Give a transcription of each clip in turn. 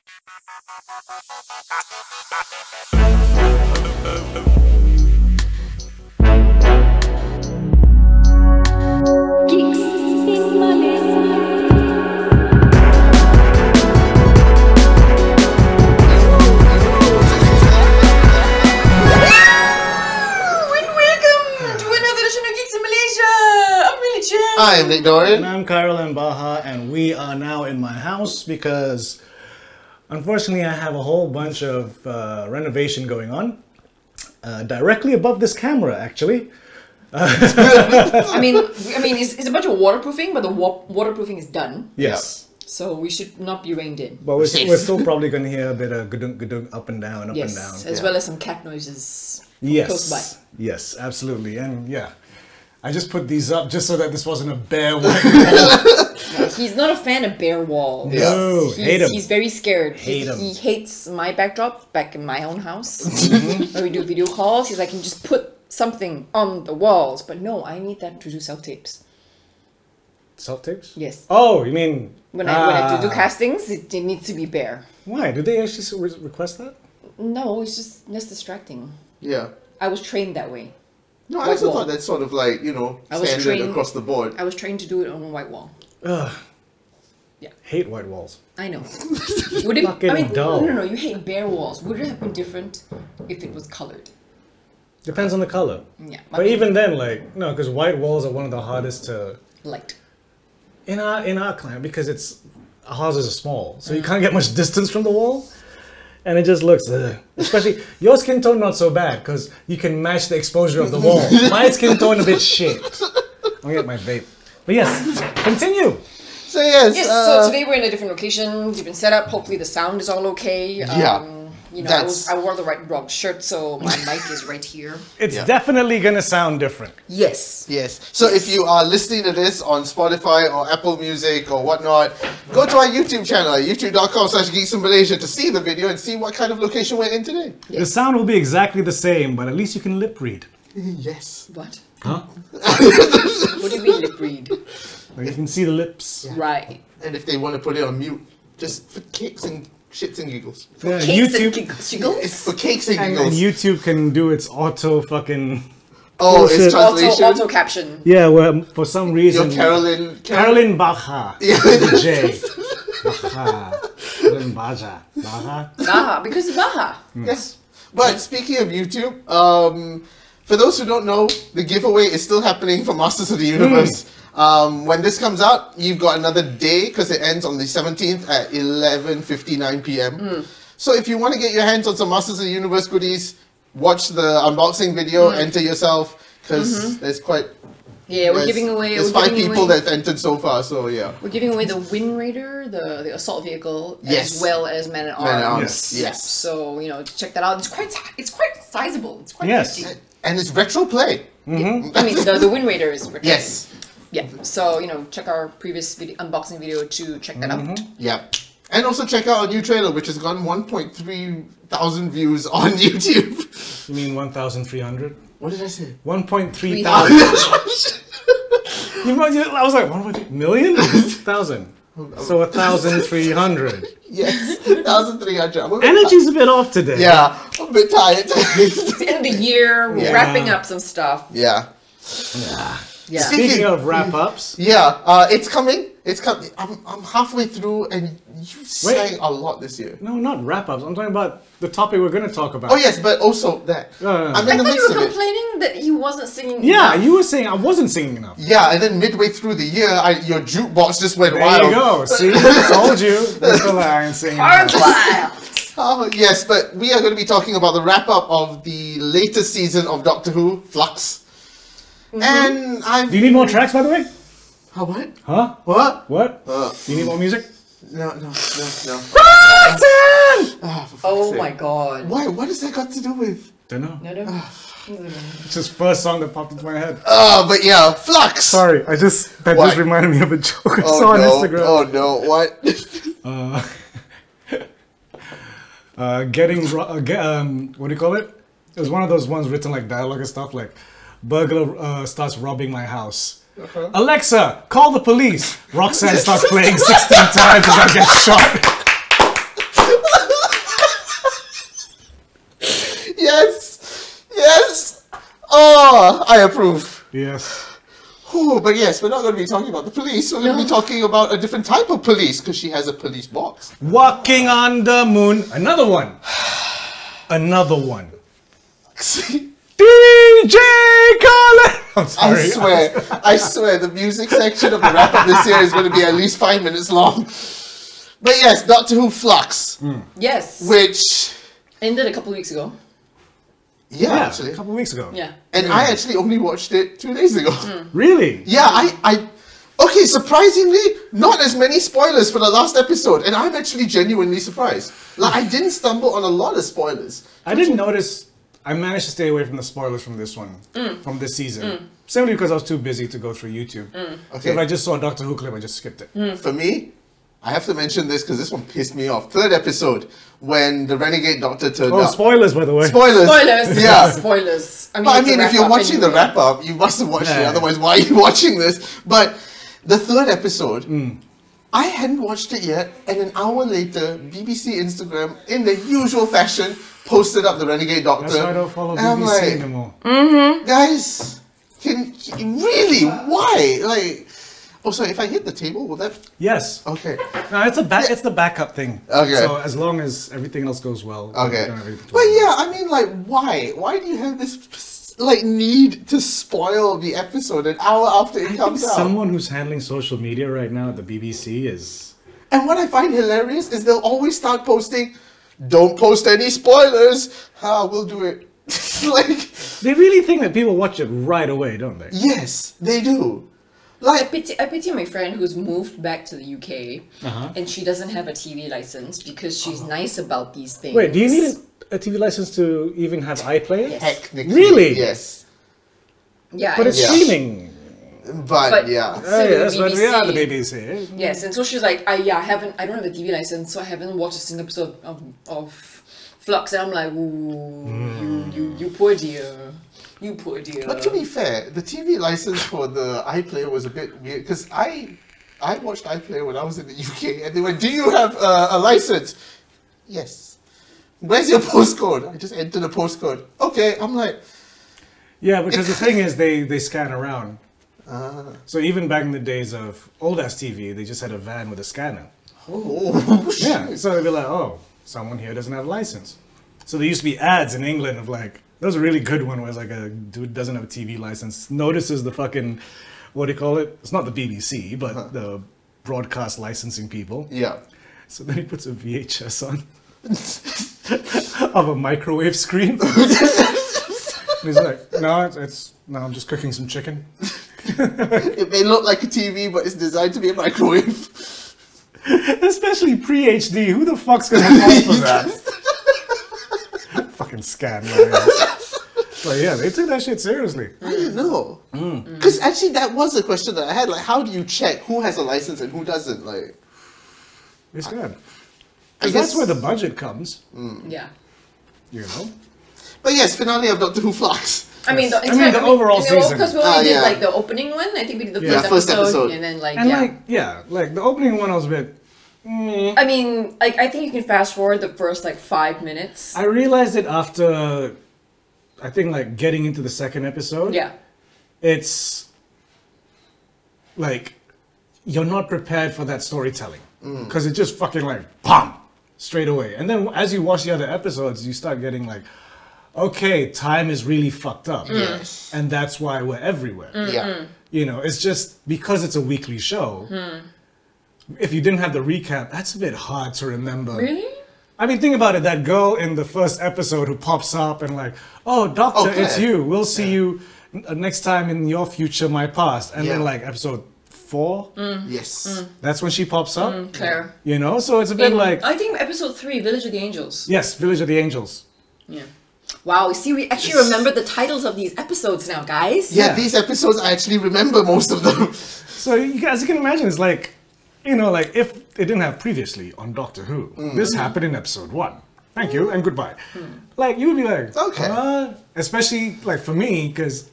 Geeks in Malaysia. I am Nick Dorian. And I'm Caroline Baha, and we are now in my house because unfortunately I have a whole bunch of renovation going on directly above this camera, actually. I mean, it's a bunch of waterproofing, but the waterproofing is done. Yes. So we should not be rained in. But we're still probably going to hear a bit of gudunk up and down, yes, and down. as well as some cat noises close by. Yes, absolutely. And yeah, I just put these up just so that this wasn't a bare white wall. No, he's not a fan of bare walls. No, hate him. He's very scared. Hate him. He hates my backdrop back in my own house. When we do video calls, he's like, I can just put something on the walls. But no, I need that to do self-tapes. Self-tapes? Yes. Oh, you mean... When I do castings, it needs to be bare. Why? Did they actually request that? No, it's just less distracting. Yeah. I was trained that way. No, I also thought that's sort of like, you know, standard across the board. I was trained to do it on a white wall. Ugh. Yeah. Hate white walls. I know. Would it? Fucking I mean, dull. no. You hate bare walls. Would it have been different if it was colored? Depends on the color. Yeah. But even then, like, no, because white walls are one of the hardest to... Light. In our climate, because our houses are small, so you can't get much distance from the wall. And it just looks, especially your skin tone not so bad because you can match the exposure of the wall. My skin tone a bit shit. I'm gonna get my vape. But yes, continue. So yes. Yes. So today we're in a different location, different setup. Hopefully the sound is all okay. Yeah. You know, I wore the wrong shirt, so my mic is right here. It's definitely gonna sound different. Yes. Yes. So if you are listening to this on Spotify or Apple Music or whatnot, go to our YouTube channel at youtube.com/Geeks in Malaysia to see the video and see what kind of location we're in today. Yes. The sound will be exactly the same, but at least you can lip read. Yes. What? Huh? What do you mean lip read? Like you can see the lips. Yeah. Right. And if they want to put it on mute, just for kicks and shits and giggles. Yeah, Cakes YouTube, and giggles? It's for cakes and and giggles. YouTube can do its auto fucking... Oh, it's bullshit. translation. Auto caption. Yeah, well, for some reason... Your Caroline Baha. Yeah. The J. Baha. Caroline Baja. Baha. Baha, because of Baha. Yes. But speaking of YouTube, for those who don't know, the giveaway is still happening for Masters of the Universe. When this comes out, you've got another day because it ends on the 17th at 11:59 p.m. So if you want to get your hands on some Masters of the Universe goodies, watch the unboxing video, enter yourself, because there's quite... Yeah, we're giving away... There's 5 people that have entered so far, so yeah. We're giving away the Wind Raider, the assault vehicle, Yes. as well as Man at Arms. Man at Arms, yes. So, you know, check that out. It's quite sizable. It's quite Yes. hefty. And it's retro play. Yeah. I mean, the Wind Raider is retro. Yes. Yeah. So, you know, check our previous unboxing video to check that out. Yeah. And also check out our new trailer, which has gotten 1.3 thousand views on YouTube. You mean 1,300? What did I say? 1.3 thousand. I was like, 1.3 million? Thousand. So 1,300. Yes, 1,300. Energy's a bit off today. Yeah, I'm a bit tired. It's the end of the year. We're wrapping up some stuff. Yeah. Yeah. Speaking of wrap-ups. Yeah, it's coming. It's coming. I'm halfway through, and you sang a lot this year. No, not wrap-ups. I'm talking about the topic we're going to talk about. Oh yes, but also that. No. I'm I in the thought you midst were of it. complaining that he wasn't singing Yeah, enough. you were saying I wasn't singing enough. Yeah, and then midway through the year, your jukebox just went There wild. you go. See? Told you. That's the lie. I ain't singing Hard enough. wild. Oh, yes, but we are going to be talking about the wrap-up of the latest season of Doctor Who Flux. And Do you need more tracks, by the way? Oh, what? Huh? What? What? Do you need more music? No. Oh my god. Why? What has that got to do with? Don't know. No. It's just first song that popped into my head. But yeah, Flux! Sorry, that What? just reminded me of a joke I saw on Instagram. Oh no, what? What do you call it? It was one of those ones written like dialogue and stuff like, burglar starts robbing my house. Alexa, call the police. Roxanne starts playing 16 times as I get shot. I approve. Yes. Ooh, but yes, we're not going to be talking about the police. We're going to be talking about a different type of police because she has a police box. Walking on the moon. Another one. Another one. DJ Khaled. I'm sorry. I swear, the music section of the wrap up this year is going to be at least 5 minutes long. But yes, Doctor Who Flux. Yes. Which ended a couple weeks ago. Yeah, Yeah, actually. a couple weeks ago. Yeah. And I actually only watched it 2 days ago. Really? Yeah, okay, surprisingly, not as many spoilers for the last episode, and I'm actually genuinely surprised. Like, I didn't stumble on a lot of spoilers. I didn't notice. I managed to stay away from the spoilers from this one, from this season. Simply because I was too busy to go through YouTube. Okay. If I just saw a Doctor Who clip, I just skipped it. For me, I have to mention this because this one pissed me off. 3rd episode, when the Renegade Doctor turned Oh, up. spoilers, by the way. Spoilers! Spoilers. Yeah. Spoilers. But I it's a mean, if you're wrap-up watching the anyway. wrap-up, you must have watched it, Yeah. otherwise why are you watching this? But the 3rd episode, I hadn't watched it yet, and an hour later, BBC Instagram, in the usual fashion, posted up the Renegade Doctor. That's why I don't follow And I'm BBC like, anymore. guys, really? Why? Like, oh, sorry, if I hit the table, will that? Yes. Okay. No, it's it's the backup thing. Okay. So as long as everything else goes well. we Okay. don't have anything to But worry yeah, I mean, like, why? Why do you have this, like, need to spoil the episode an hour after it about. I comes think out? someone who's handling social media right now at the BBC is... And what I find hilarious is they'll always start posting, don't post any spoilers. We'll do it. Like, They really think that people watch it right away, don't they? yes, they do. I Like, pity my friend who's moved back to the UK Uh-huh. and she doesn't have a TV license because she's nice about these things. Wait, do you need a TV license to even have iPlayer? technically, Really? yes. Yeah, But and it's Yeah. streaming. But yeah. it's Oh, still yes, the but we are the BBC. BBC. Yes, and so she's like, I don't have a TV license, so I haven't watched a single episode of Flux. And I'm like, ooh, you poor dear. You poor dear. But to be fair, the TV license for the iPlayer was a bit weird because I watched iPlayer when I was in the UK and they went, do you have a license? Yes. Where's your postcode? I just entered the postcode. Okay, I'm like, Yeah, because the thing is, they scan around. So even back in the days of old-ass TV, they just had a van with a scanner. oh, shit. Yeah, so they'd be like, oh, someone here doesn't have a license. So there used to be ads in England of like, there was a really good one where it's like a dude doesn't have a TV license, notices the fucking, what do you call it? It's not the BBC, but the broadcast licensing people. Yeah. So then he puts a VHS on of a microwave screen. And he's like, no, I'm just cooking some chicken. It may look like a TV, but it's designed to be a microwave. Especially pre-HD. Who the fuck's gonna fall for that? Fucking scam. But yeah, they took that shit seriously. I didn't know. Because actually, that was a question that I had. Like, how do you check who has a license and who doesn't? Like, It's good. I Because guess- that's where the budget comes, Yeah. you know? but yes, finale of Doctor Who Flux. I mean, the overall season. Because we only did yeah. like the opening one. I think we did the Yeah. first episode, and then like And yeah. like the opening one I was a bit... meh. I mean, like I think you can fast forward the first like 5 minutes. I realized it after, I think like getting into the second episode. Yeah. It's like, you're not prepared for that storytelling. Because it just fucking like, POM! Straight away. And then as you watch the other episodes, you start getting like, okay, time is really fucked up. Yes. And that's why we're everywhere. Yeah. You know, it's just because it's a weekly show. If you didn't have the recap, that's a bit hard to remember. Really? I mean, think about it. That girl in the first episode who pops up and like, oh, Doctor, Okay. it's you. We'll see you next time in your future, my past. And then Yeah. like episode 4, Yes. that's when she pops up. Claire. You know, so it's a bit like, I think episode 3, Village of the Angels. yes, Village of the Angels. Yeah. Wow, you see, we actually remember the titles of these episodes now, guys. Yeah, Yeah. these episodes, I actually remember most of them. So you guys, you can imagine, it's like, you know, like if it didn't have previously on Doctor Who, this happened in episode 1. Thank you and goodbye. Like you would be like, Okay. especially like for me, because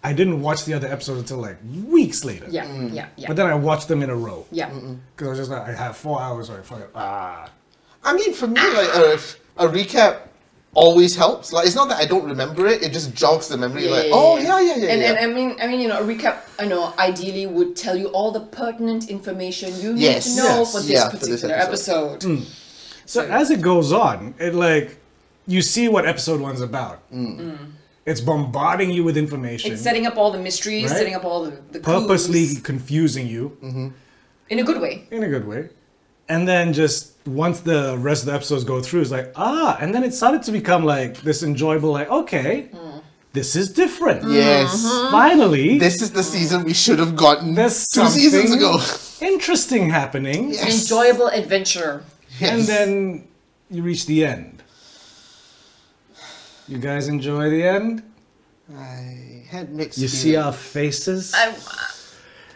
I didn't watch the other episodes until like weeks later. Yeah, yeah. But then I watched them in a row. Yeah. Because I was just like, I have 4 hours or I fucking, I mean, for me, like, a recap always helps. Like, it's not that I don't remember it; it just jogs the memory. Yeah, like, yeah, oh yeah. yeah. And I mean, you know, a recap. I know, ideally, would tell you all the pertinent information you need Yes, to know yes, for this yeah, for this particular episode. So as it goes on, it like you see what episode one's about. It's bombarding you with information. It's setting up all the mysteries, Right? setting up all the Purposely clues. confusing you In a good way. in a good way. And then just once the rest of the episodes go through, it's like, and then it started to become like this enjoyable, like, okay, this is different. Yes. Finally, This is the season we should have gotten there's 2 seasons something ago. interesting happening. Yes. An enjoyable adventure. Yes. And then you reach the end. You guys enjoy the end? I had mixed. You see feelings. our faces?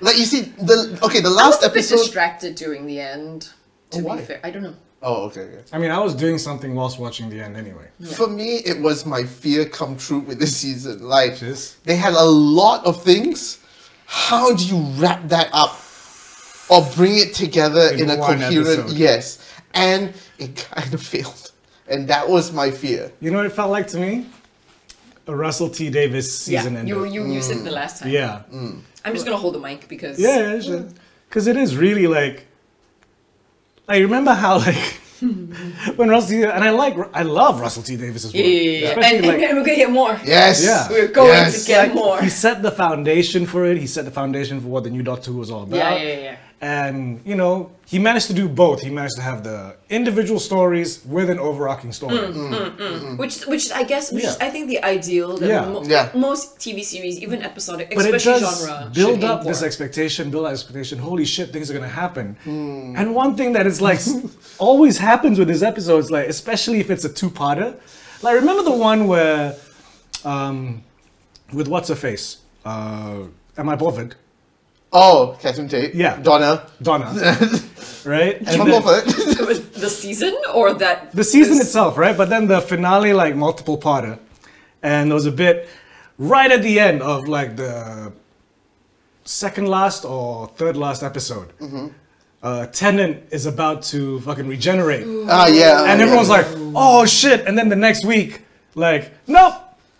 Like, you see the I last was a bit episode. distracted during the end. To why? be fair, I don't know. Oh, okay. I mean, I was doing something whilst watching the end anyway. For me, it was my fear come true with this season. Like, Which is? they had a lot of things. How do you wrap that up or bring it together In in a one coherent? episode. Yes, and it kind of failed, and that was my fear. You know what it felt like to me? A Russell T Davis season Yeah, ender. you said it the last time. Yeah. I'm just gonna hold the mic because Yeah, because it is really like remember how like when Russell T, and I love Russell T Davis as well. Yeah. Especially, And we're gonna get more. Yes, Yeah. We're going Yes. to get more. he set the foundation for it. He set the foundation for what the new Doctor Who was all about. Yeah. And you know, he managed to do both. He managed to have the individual stories with an overarching story. Which I guess, which is, Yeah. I think the ideal that Yeah. Yeah. most TV series, even episodic, But it especially does genre, build should aim up this for. expectation, build that expectation. Holy shit, things are gonna happen. And one thing that is like always happens with these episodes, like especially if it's a two-parter. Like remember the one where, with what's her face? Am I bothered? Oh, Catherine Tate. Yeah. Donna. Donna, right? And I'm then- over it. The season or that the season this- itself, right? But then the finale, like multiple parter, and there was a bit right at the end of like the second last or third last episode. Tennant is about to fucking regenerate, Yeah. and everyone's like, "Oh shit!" And then the next week, like, "Nope,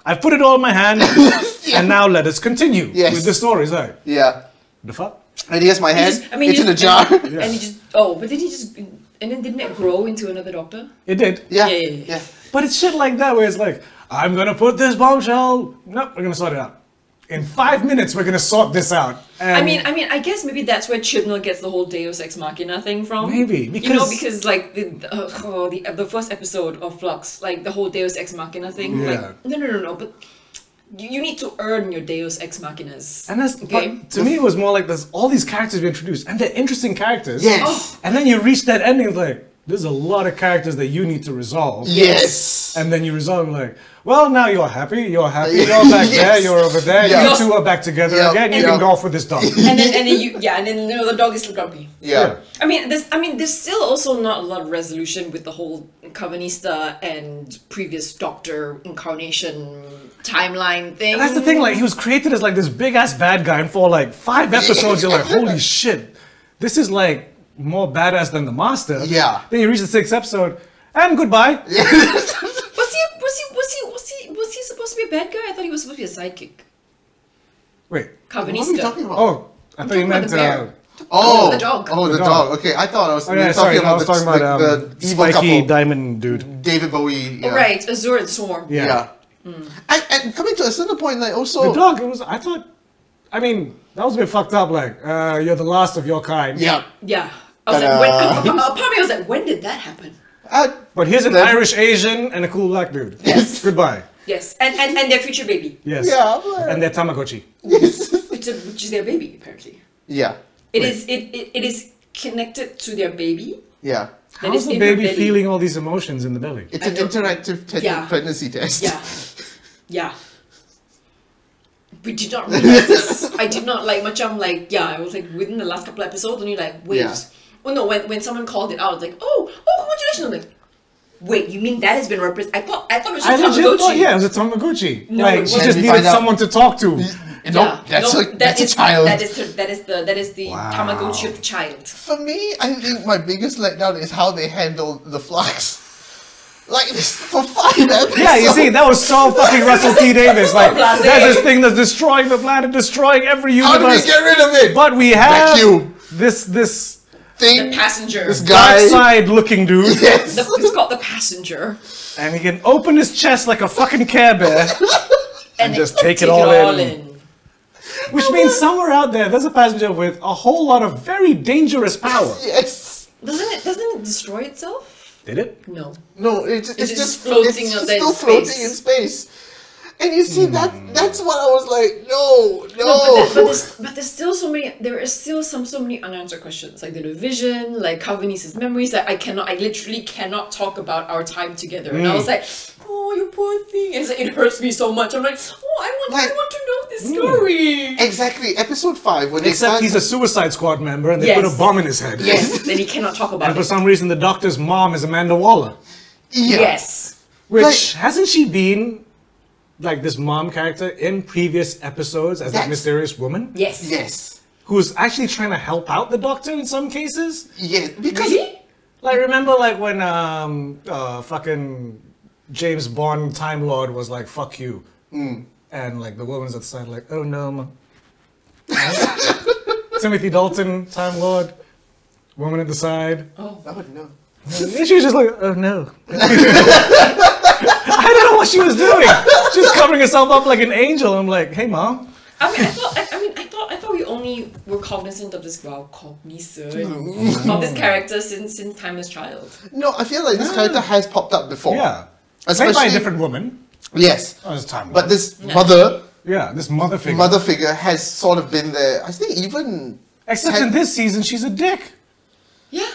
I put it all in my hand, and now let us continue Yes. with the story." It's like, Yeah. the fuck? And here's my hand. just- I mean, it's in a just- jar. And he just but did he just and then didn't it grow into another Doctor? It did, Yeah. Yeah. but it's shit like that where it's like, "I'm gonna put this bombshell. Nope, we're gonna sort it out. In 5 minutes, we're gonna sort this out." And I mean, I guess maybe that's where Chibnall gets the whole Deus Ex Machina thing from. Maybe, you know, because- because like the first episode of Flux, like the whole Deus Ex Machina thing. Yeah. Like, no, but you need to earn your Deus Ex Machinas. And that's okay. but to me it was more like there's all these characters we introduced and they're interesting characters. Yes. Oh. And then you reach that ending, it's like there's a lot of characters that you need to resolve. Yes. And then you resolve them like, well, now you're happy, you're back Yes. there, you're over there, Yeah. you two are back together Yeah. again, you Yeah. can go off with this dog. and then you know the dog is still grumpy. Yeah. I mean, there's still also not a lot of resolution with the whole Covenista and previous Doctor incarnation timeline thing. And that's the thing, like he was created as like this big ass bad guy, and for like 5 episodes you're like, holy shit, this is like more badass than the Master. Yeah. Then you reach the 6th episode, and goodbye. Was he supposed to be a bad guy? I thought he was supposed to be a sidekick. Wait. What are we Covenista. talking about? Oh, I thought you talking about meant the bear. Oh, the dog. Oh, the The dog. dog. Okay, I thought I was, Oh we yeah, were sorry, talking I about was talking about the evil spiky couple, diamond dude. David Bowie. Yeah. Oh, right, Azure and Swarm. Yeah. Yeah. And coming to a certain point, like The also. dog, it was, I thought, I mean, that was a bit fucked up, like, you're the last of your kind. Yeah. Yeah. I was like, when, part of me was like, when did that happen? But here's an Then- Irish Asian and a cool black dude. Yes. Goodbye. Yes, and their future baby, Yes. Yeah. but- And their Tamagotchi. which is their baby apparently. Yeah. It is connected to their baby. Yeah. That How's is the in her baby belly. feeling all these emotions in the belly? It's I an don't- interactive Yeah. pregnancy test. Yeah, yeah. We did not realize this. I did not like much. I'm like, yeah. I was like within the last couple episodes, and you're like, wait. Yeah. Oh no! When someone called it out, I was like, oh, congratulations! I'm like, wait, you mean that has been represented? I thought it was I just legit Tamagotchi. thought, yeah, it was a Tamagotchi. No, like, it she wasn't. just We needed find out- someone to talk to. No, that's a child. That is the Wow. Tamagotchi of the child. For me, I think my biggest letdown is how they handle the Flux. Like for 5 episodes. Yeah, you see, that was so fucking Russell T Davis. Like, blasé. there's this thing that's destroying the planet, destroying every How universe. do we get rid of it? But we have Vacuum. this Thing. The passenger. This dark guy. side looking dude, Yes. It's called the passenger. and he can open his chest like a fucking Care Bear, and just take it all in. Which means somewhere out there's a passenger with a whole lot of very dangerous power. Yes. Doesn't it destroy itself? Did it? No. No, it's just just floating it's out just there in still floating space. in space. And you see that's what I was like, no. But there's still so many. There is still so many unanswered questions, like the division, like Calvinist's memories. That I literally cannot talk about our time together. And I was like, oh, you poor thing. And it hurts me so much. I'm like, oh, I want to know this story. Exactly, episode 5 when Except they he's a Suicide Squad member, and they Yes. put a bomb in his head. Yes, then he cannot talk about And for it. some reason, the Doctor's mom is Amanda Waller, yeah. Yes. which Like- hasn't she been like this mom character in previous episodes as that That's- mysterious woman Yes. Yes. who's actually trying to help out the Doctor in some cases? Yeah, because Really? Like, remember, like when fucking James Bond Time Lord was like, "Fuck you," and like the woman's at the side, like, "Oh no, ma." Timothy Dalton, Time Lord, woman at the side. Oh. I would know. And she was just like, "Oh no." I don't know what she was doing. She was covering herself up like an angel. I'm like, "Hey, mom." I thought we only were cognizant of this. Wow, cognizant of this character since Timeless Child. No, I feel like this character has popped up before. Yeah, played by Especially a different woman. Yes. Oh, it's Time Lord. But this mother this mother figure. mother figure has sort of been there. I think even Except in this season, she's a dick. Yeah.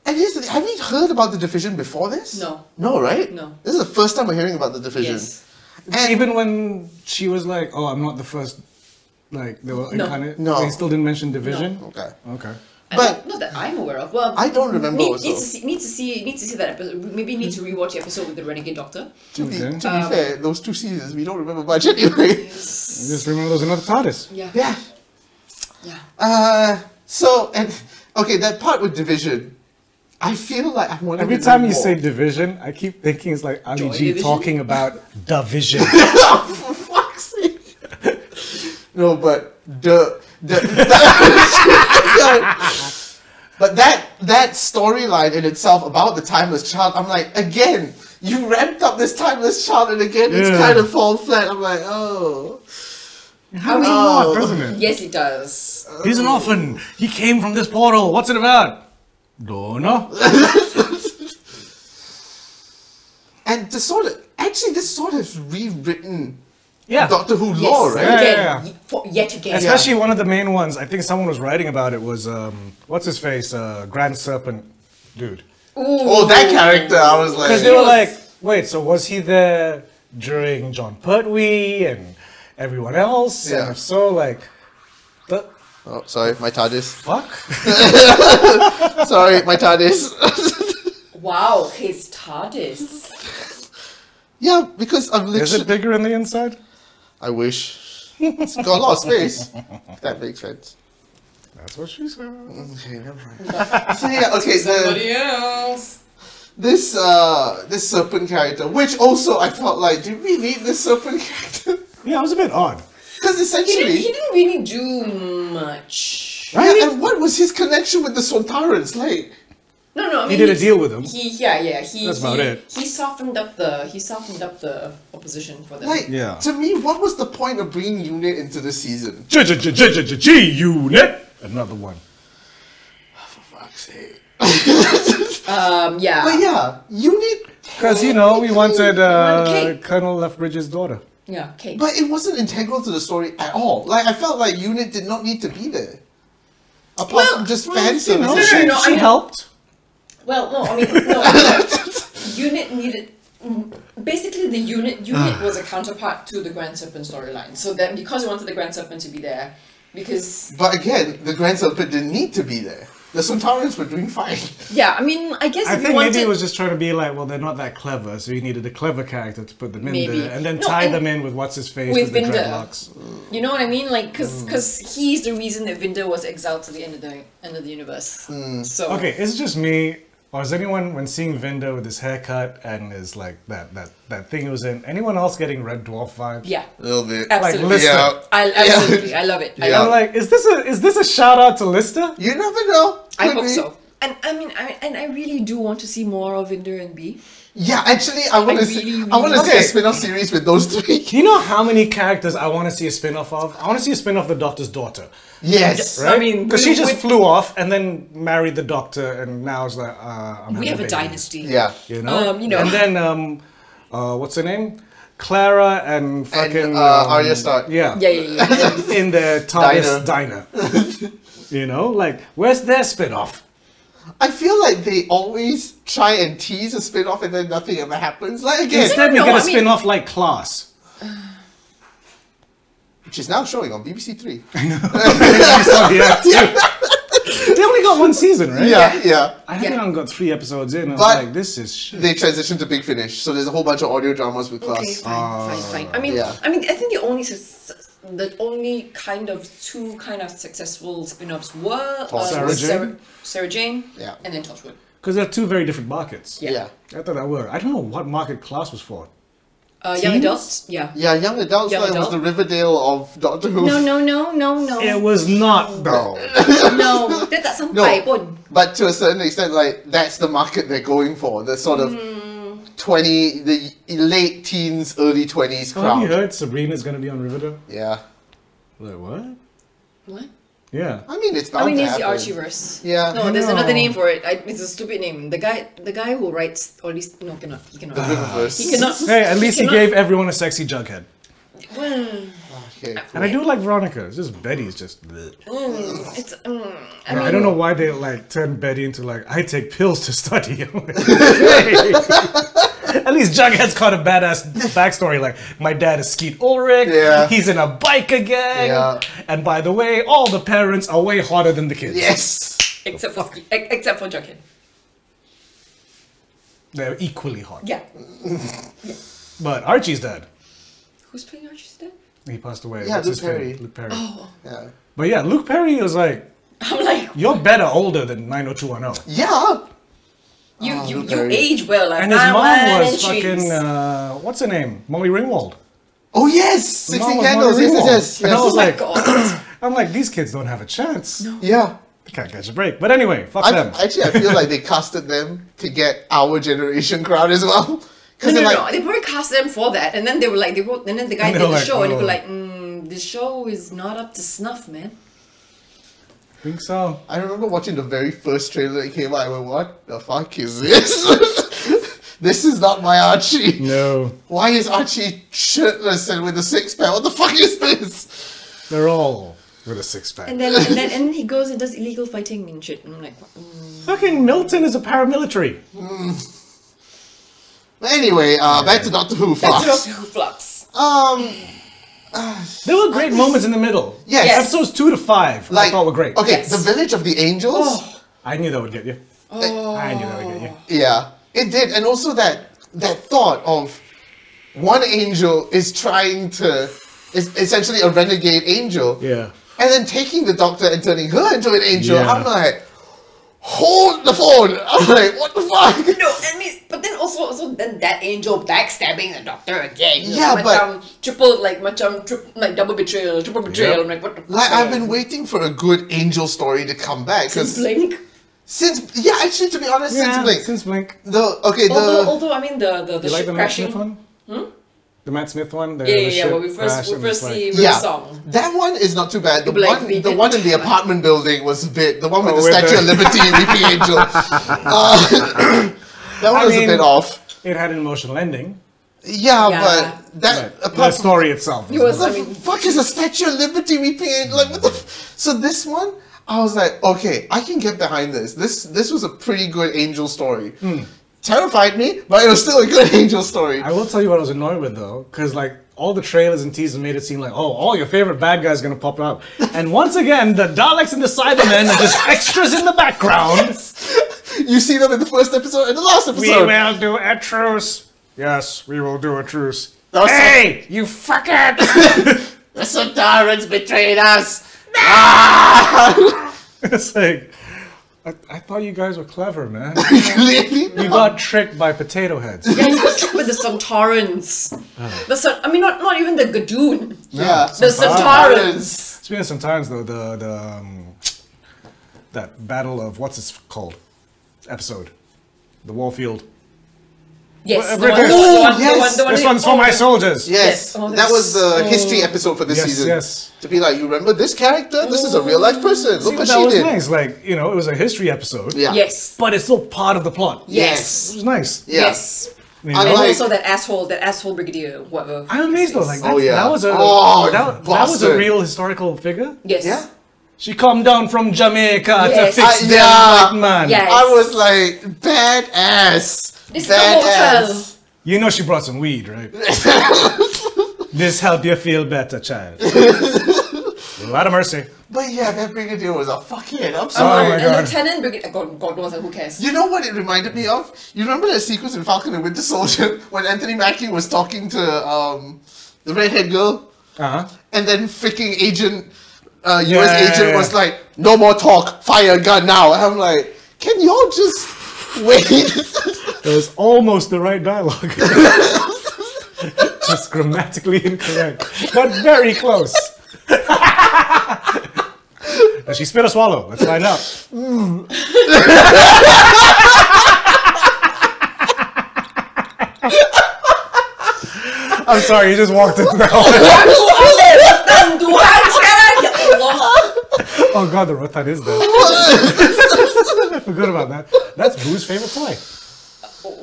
and here's the thing, have you heard about the division before this? No. No, right? No. This is the first time we're hearing about the division. Yes. And Even when she was like, "Oh, I'm not the first," like they were No. incarnate. No. They still didn't mention division. Okay. Okay. But- Not that I'm aware of. Well, I don't remember Need also. to see that episode. Maybe need to rewatch the episode with the Renegade Doctor. To be Okay. fair, those 2 seasons we don't remember much anyway. I just remember there was another TARDIS. Yeah. Yeah. Yeah. So and okay, that part with division, I feel like I want Every time you say division, I keep thinking it's like Ali Joy G Division? talking about division. for fuck's sake. No, but but that storyline in itself about the timeless child, I'm like, again, you ramped up this timeless child, and again, it's Yeah. kind of fallen flat. I'm like, oh. How is it not, doesn't it? Yes, it does. He's an orphan. He came from this portal. What's it about? Don't know. And this sort of rewritten Yeah. Doctor Who Yes. lore, right? Yeah. Again. Yet again. Especially one of the main ones. I think someone was writing about it was what's his face, Grand Serpent dude. Oh, that character, I was Because like, they were like, wait, so was he there during John Pertwee and everyone else? Yeah. And if so, like, the oh, sorry, my TARDIS. fuck? Sorry, my TARDIS. Wow, his TARDIS. Yeah, because I'm Is it literally. bigger in the inside? I wish. It's got a lot of space. If that makes sense. That's what she said. Okay, never mind. So yeah, okay, Somebody else. this serpent character, which also I felt like, did we need this serpent character? Yeah, it was a bit odd. Because He essentially, didn't really do much. yeah, and what was his connection with the Sontarans? Like, No, I mean He did a deal with them. He That's about it. He softened up the opposition for them. like Yeah. to me, what was the point of bringing Unit into the season? G-Unit! Another one. For fuck's sake. Yeah. But yeah, Unit. Because, you know, we wanted Kate. Colonel Lethbridge's daughter. Yeah, Kate. But it wasn't integral to the story at all. Like, I felt like Unit did not need to be there. Apart from just fan You service. know, No, she, no, I she mean- helped. Well, no, I mean, no. Unit needed. Basically, the unit was a counterpart to the Grand Serpent storyline. So that because we wanted the Grand Serpent to be there, because But again, the Grand Serpent didn't need to be there. The Sontarans were doing fine. yeah, I mean, I guess I if you think wanted, maybe it was just trying to be like, well, they're not that clever, so you needed a clever character to put them in Maybe. there, and then No, tie and- them in with what's his face with with the Vinder. dreadlocks. you know what I mean, like because he's the reason that Vinder was exiled to the end of the universe. So Okay, it's just me. Or is anyone, when seeing Vinder with his haircut and his like that thing he was in, anyone else getting Red Dwarf vibes? Yeah. A little bit. Absolutely. Like Lister. Yeah. Absolutely. I love it. I Yeah. love I'm like, is this a shout out to Lister? You never know. I Could hope be. so. And I really do want to see more of Vinder and B. Yeah, actually, I want to really, I want to really- see a Okay. spin-off series with those three. Do you know how many characters I want to see a spin-off of? I want to see a spin-off of the Doctor's daughter. Yes. Right? I mean, because she just with- flew off and then married the Doctor, and now it's like, I'm We having have a baby. dynasty. Yeah. You know? You know. And then, what's her name? Clara and fucking Arya Stark. Yeah. Yeah. In the TARDIS diner. You know, like, where's their spin-off? I feel like they always try and tease a spin-off and then nothing ever happens. Like again, Instead, we No, get a I mean- spin-off like Class. which is now showing on BBC Three. Yeah, they only got one season, right? Yeah. I think I got 3 episodes in. I was But- like, this is shit. They transitioned to Big Finish, so there's a whole bunch of audio dramas with Okay, Class. fine. I mean, Yeah. I think the only kind of two kind of successful spin-offs were Sarah Jane? Sarah Jane, Yeah. and then Torchwood. Because they're 2 very different markets. Yeah. I thought that were. I don't know what market Class was for. Young Teens? adults, yeah. Yeah, young adults Young like was adult? the Riverdale of Doctor Who. No. It was not, though. No, that's some No. pun. But to a certain extent, like that's the market they're going for. The sort of the late teens, early 20s Oh, have you crowd. heard Sabrina's going to be on Riverdale? Yeah. Like, what? What? Yeah. I mean, it's bound I mean, to it's the happen. Archieverse. Yeah. No, there's No. another name for it. It's a stupid name. The guy who writes all these. No, cannot. He cannot. The Riververse. He cannot. Hey, at least he cannot- gave everyone a sexy Jughead. Well, Okay. And I do like Veronica. It's just Betty's just. bleh. it's. I don't know why they like turned Betty into like, I take pills to study. I'm like, hey. At least Jughead's got a badass backstory. Like, my dad is Skeet Ulrich. Yeah. He's in a biker gang. Yeah. And by the way, all the parents are way hotter than the kids. Yes. Except for Jughead. They're equally hot. Yeah. But Archie's dead. Who's playing Archie's dad? He passed away. Yeah, What's his Luke name? Perry. Luke Perry. Yeah. But yeah, Luke Perry was like, I'm like, you're better older than 90210. Yeah. you Luke Perry. age well. Like, And his I mom want was and fucking, cheese. what's her name? Molly Ringwald. Oh yes, His mom 16 was candles. Molly Yes, Ringwald. yes, And I yes. was Oh my like, god. I'm like, these kids don't have a chance. Yeah. They can't catch a break. But anyway, fuck them. Actually, I feel like they casted them to get our generation crowd as well. No, Because no, they're no. like, They probably cast them for that, and then they were like, they wrote, and then the guy And did they the were like, show, and they oh. were like, the show is not up to snuff, man. I think so. I remember watching the very first trailer that came out. I went, what the fuck is this? This is not my Archie. No. Why is Archie shirtless and with a six-pack? What the fuck is this? They're all with a six-pack. And then he goes and does illegal fighting and shit, and I'm like, Fucking Milton is a paramilitary. But anyway, back to Doctor Who that's Flux. Doctor Who Flux. There were great moments in the middle. Yes. Episodes 2 to 5 I thought were great. Okay, Yes. the Village of the Angels. Oh. I knew that would get you. I knew that would get you. Yeah, it did, and also that thought of one angel is trying to is essentially a renegade angel. Yeah. And then taking the Doctor and turning her into an angel. Yeah. I'm like, hold the phone. I'm like, what the fuck? No, I mean, but then also then that angel backstabbing the Doctor again. Yeah, but- double betrayal, triple betrayal. Yep. I'm like, what the fuck? Like I've been waiting for a good angel story to come back Since because Blink. actually to be honest, since Blink. Since Blink. Although I mean the You ship like the Matt crashing. Smith one? The Matt Smith one? The, Yeah, the yeah, ship when we first crashed and it's like- see Yeah, the song. that one is not too bad. The But, like, one, we the did- one in the apartment building was a bit. The one with Oh, the with Statue the- of Liberty weeping angel. That one I was a mean- bit off. It had an emotional ending. Yeah, Yeah. but that But the apart from story itself. It was- what I the mean- fuck is a Statue of Liberty weeping angel? Like what the? So this one, I was like, okay, I can get behind this. This was a pretty good angel story. Terrified me, but it was still a good angel story. I will tell you what I was annoyed with though, because like all the trailers and teasers made it seem like, oh, all your favorite bad guys gonna pop up, and once again, the Daleks and the Cybermen are just extras in the background. You see them in the first episode and the last We episode. will do a truce. Yes, we will do a truce. That's Hey, you fucker! The Sontarans betrayed us. It's like, I thought you guys were clever, man. Clearly, You got tricked by potato heads. Yeah, you got tricked with the Sontarans. I mean, not even the Gadoon. yeah. The Sontarans. Speaking of sometimes though, that battle of what's it called episode, the Warfield. Yes, yes. This one's for my soldiers. Yes, Oh, that was the history episode for this Yes, season. yes. To be like, you remember this character? This is a real life person. Look what that she was did. nice. Like, you know, it was a history episode. Yeah. Yes. But it's still part of the plot. It Yes. was nice. Yeah. Yes. You know? I And like- also that asshole brigadier, whatever. I'm amazed though. Like, Oh, yeah. that was a Oh, that was a bastard. real historical figure. Yes. Yeah. She come down from Jamaica Yes. to fix them yeah. white man. Yes. I was like, badass. It's the hotel. Badass. You know she brought some weed, right? This help you feel better, child. A lot of mercy. But yeah, that brigadier was a fuckhead. I'm Oh sorry. my And God. Lieutenant Brigadier, God knows, who cares? You know what it reminded me of? You remember that sequence in Falcon and Winter Soldier when Anthony Mackie was talking to the redhead girl? Uh-huh. And then freaking agent, US Yeah, agent yeah. was like, no more talk, fire a gun now. And I'm like, can y'all just wait? It was almost the right dialogue. Just grammatically incorrect. But very close. Does she spit or swallow? Let's find out. I'm sorry, you just walked into the hall. Oh god, the rotan is there. I forgot about that. That's Boo's favorite toy.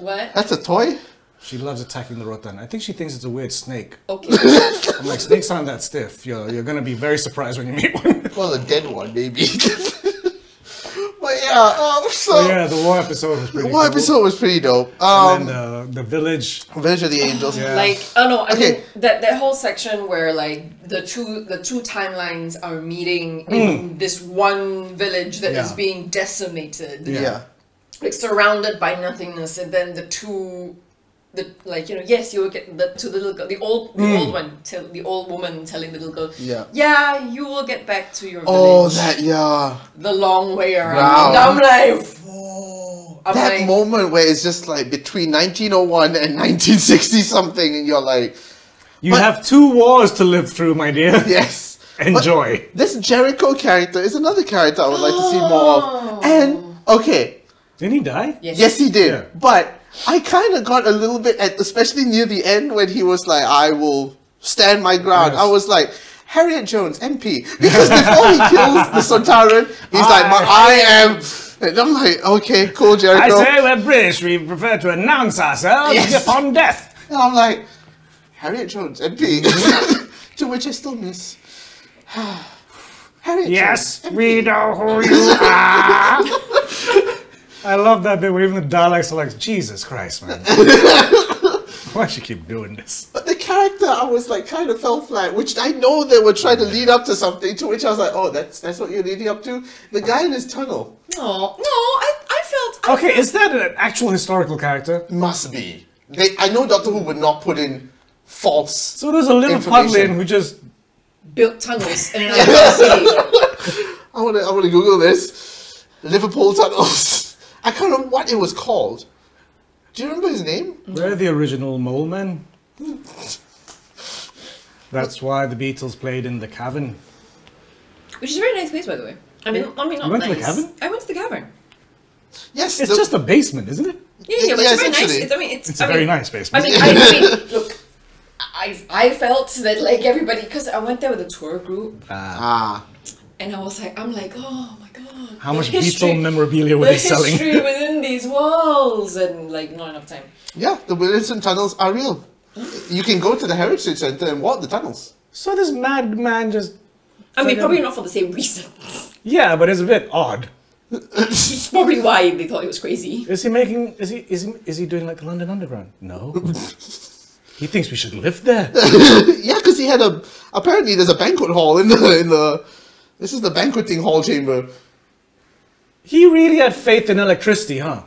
What? That's a toy? She loves attacking the rotan. I think she thinks it's a weird snake. Okay. I'm like, snakes aren't that stiff. You're gonna be very surprised when you meet one. Well, a dead one, maybe. But yeah, so... Yeah, the war episode was pretty One cool. episode was pretty dope. And then the village. Village of the Angels. Yeah. Like, oh no, I Okay. mean that whole section where like the two timelines are meeting in this one village that is Yeah. being decimated. Yeah. Like surrounded by nothingness, and then like, you know, yes, you will get to the little girl, the old one, the old woman telling the little girl, Yeah. you will get back to your Oh, village that, yeah. the long way around. Wow. And I'm like, whoa. I'm That like, moment where it's just like between 1901 and 1960 something, and you're like, You But- have 2 wars to live through, my dear. yes. Enjoy. This Jericho character is another character I would like to see more of. And, okay, Didn't he die? yes he did, Yeah. but I kind of got a little bit, especially near the end when he was like, I will stand my ground. Yes. I was like, Harriet Jones, MP. Because before he kills the Sontaran, he's like, I am... And I'm like, okay, cool, Jericho. I say we're British. We prefer to announce ourselves Yes. upon death. And I'm like, Harriet Jones, MP. To which I still miss. Harriet Yes, Jones, MP. we know who you are. I love that bit where even the dialects are like, Jesus Christ, man. Why should you keep doing this? But the character, I was like, kind of fell flat, which I know they were trying to lead up to something, to which I was like, oh, that's what you're leading up to? The guy in his tunnel. no, I felt. Okay, is that an actual historical character? Must be. I know Doctor Who would not put in false. So there's a little Information. puddlin who just... Built tunnels in another city. I wanna Google this. Liverpool tunnels. I can't remember what it was called. Do you remember his name? We're the original mole men. That's why the Beatles played in the cavern. Which is a very nice place, by the way. I mean, not You went to the nice. cavern? I went to the cavern. Yes. It's just a basement, isn't it? Yeah, but Yeah, it's very nice. essentially. It's a very nice basement. I mean, look, I felt that like everybody, because I went there with a tour group, Ah. and I was like, oh my god, How the much history- Beatle memorabilia were the they selling? history within these walls, and like not enough time. Yeah, the Williamson tunnels are real. You can go to the Heritage Center and walk the tunnels. So this madman just... I mean, probably not for the same reason. Yeah, but it's a bit odd. It's probably why they thought it was crazy. Is he making... Is he doing like the London Underground? No. He thinks we should live there. Yeah, because he had apparently there's a banquet hall in the this is the banqueting hall chamber. He really had faith in electricity, huh?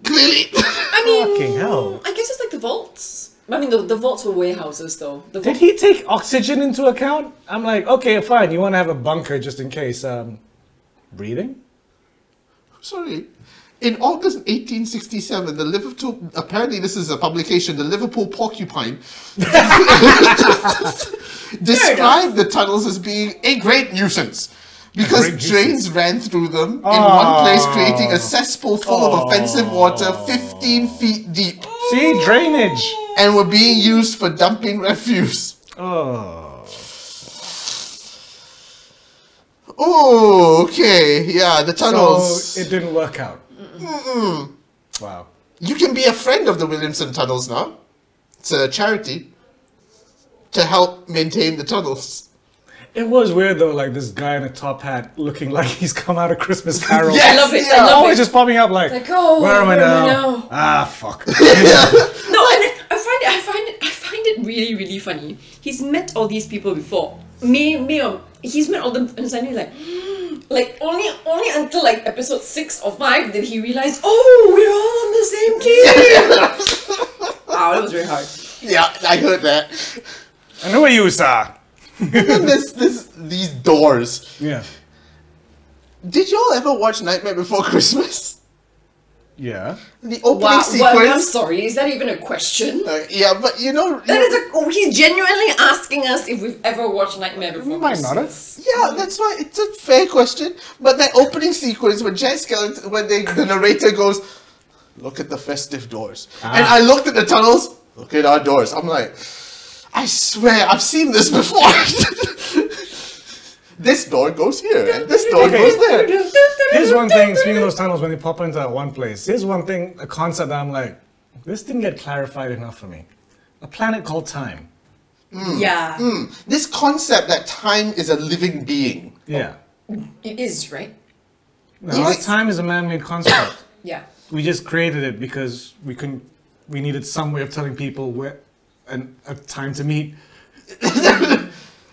Clearly. I mean, Fucking hell. I guess it's like the vaults. I mean, the vaults were warehouses, though. The Did he take oxygen into account? I'm like, okay, fine. You want to have a bunker just in case. Breathing? Sorry. In August 1867, the Liverpool, apparently this is a publication, the Liverpool Porcupine, described the tunnels as being a great nuisance because drains ran through them in one place, creating a cesspool full of offensive water 15 feet deep. See, drainage. And were being used for dumping refuse. Oh, okay. Yeah, the tunnels. So it didn't work out. Wow. You can be a friend of the Williamson Tunnels now. It's a charity to help maintain the tunnels. It was weird though, like this guy in a top hat looking like he's come out of Christmas Carol. Yes, I love it. yeah. I love Always it. just popping up like, Oh, where am I now? now? Ah, fuck. No, and I find it really, really funny. He's met all these people before. He's met all them, and suddenly like only until like episode 6 or 5 did he realize, oh, we're all on the same team. Wow, that was very hard. Yeah, I heard that. And who are you, sir? And then there's these doors. Yeah. Did y'all ever watch Nightmare Before Christmas? Yeah. The opening Wow, sequence. well, I'm sorry, is that even a question? Yeah, but you know. That is he's genuinely asking us if we've ever watched Nightmare Before We might not have. Christmas. Yeah, that's why it's a fair question. But that opening sequence when Jack Skellington, when the narrator goes, "Look at the festive doors," and I looked at the tunnels. Look at our doors. I'm like, I swear I've seen this before. This door goes here, and this door goes there. Here's one thing, speaking of those tunnels, when they pop into that one place, here's one thing, a concept that I'm like, this didn't get clarified enough for me. A planet called time. Yeah, This concept that time is a living being. Yeah. it is, right? No, Yes. time is a man-made concept. Yeah. We just created it because we needed some way of telling people where and a time to meet.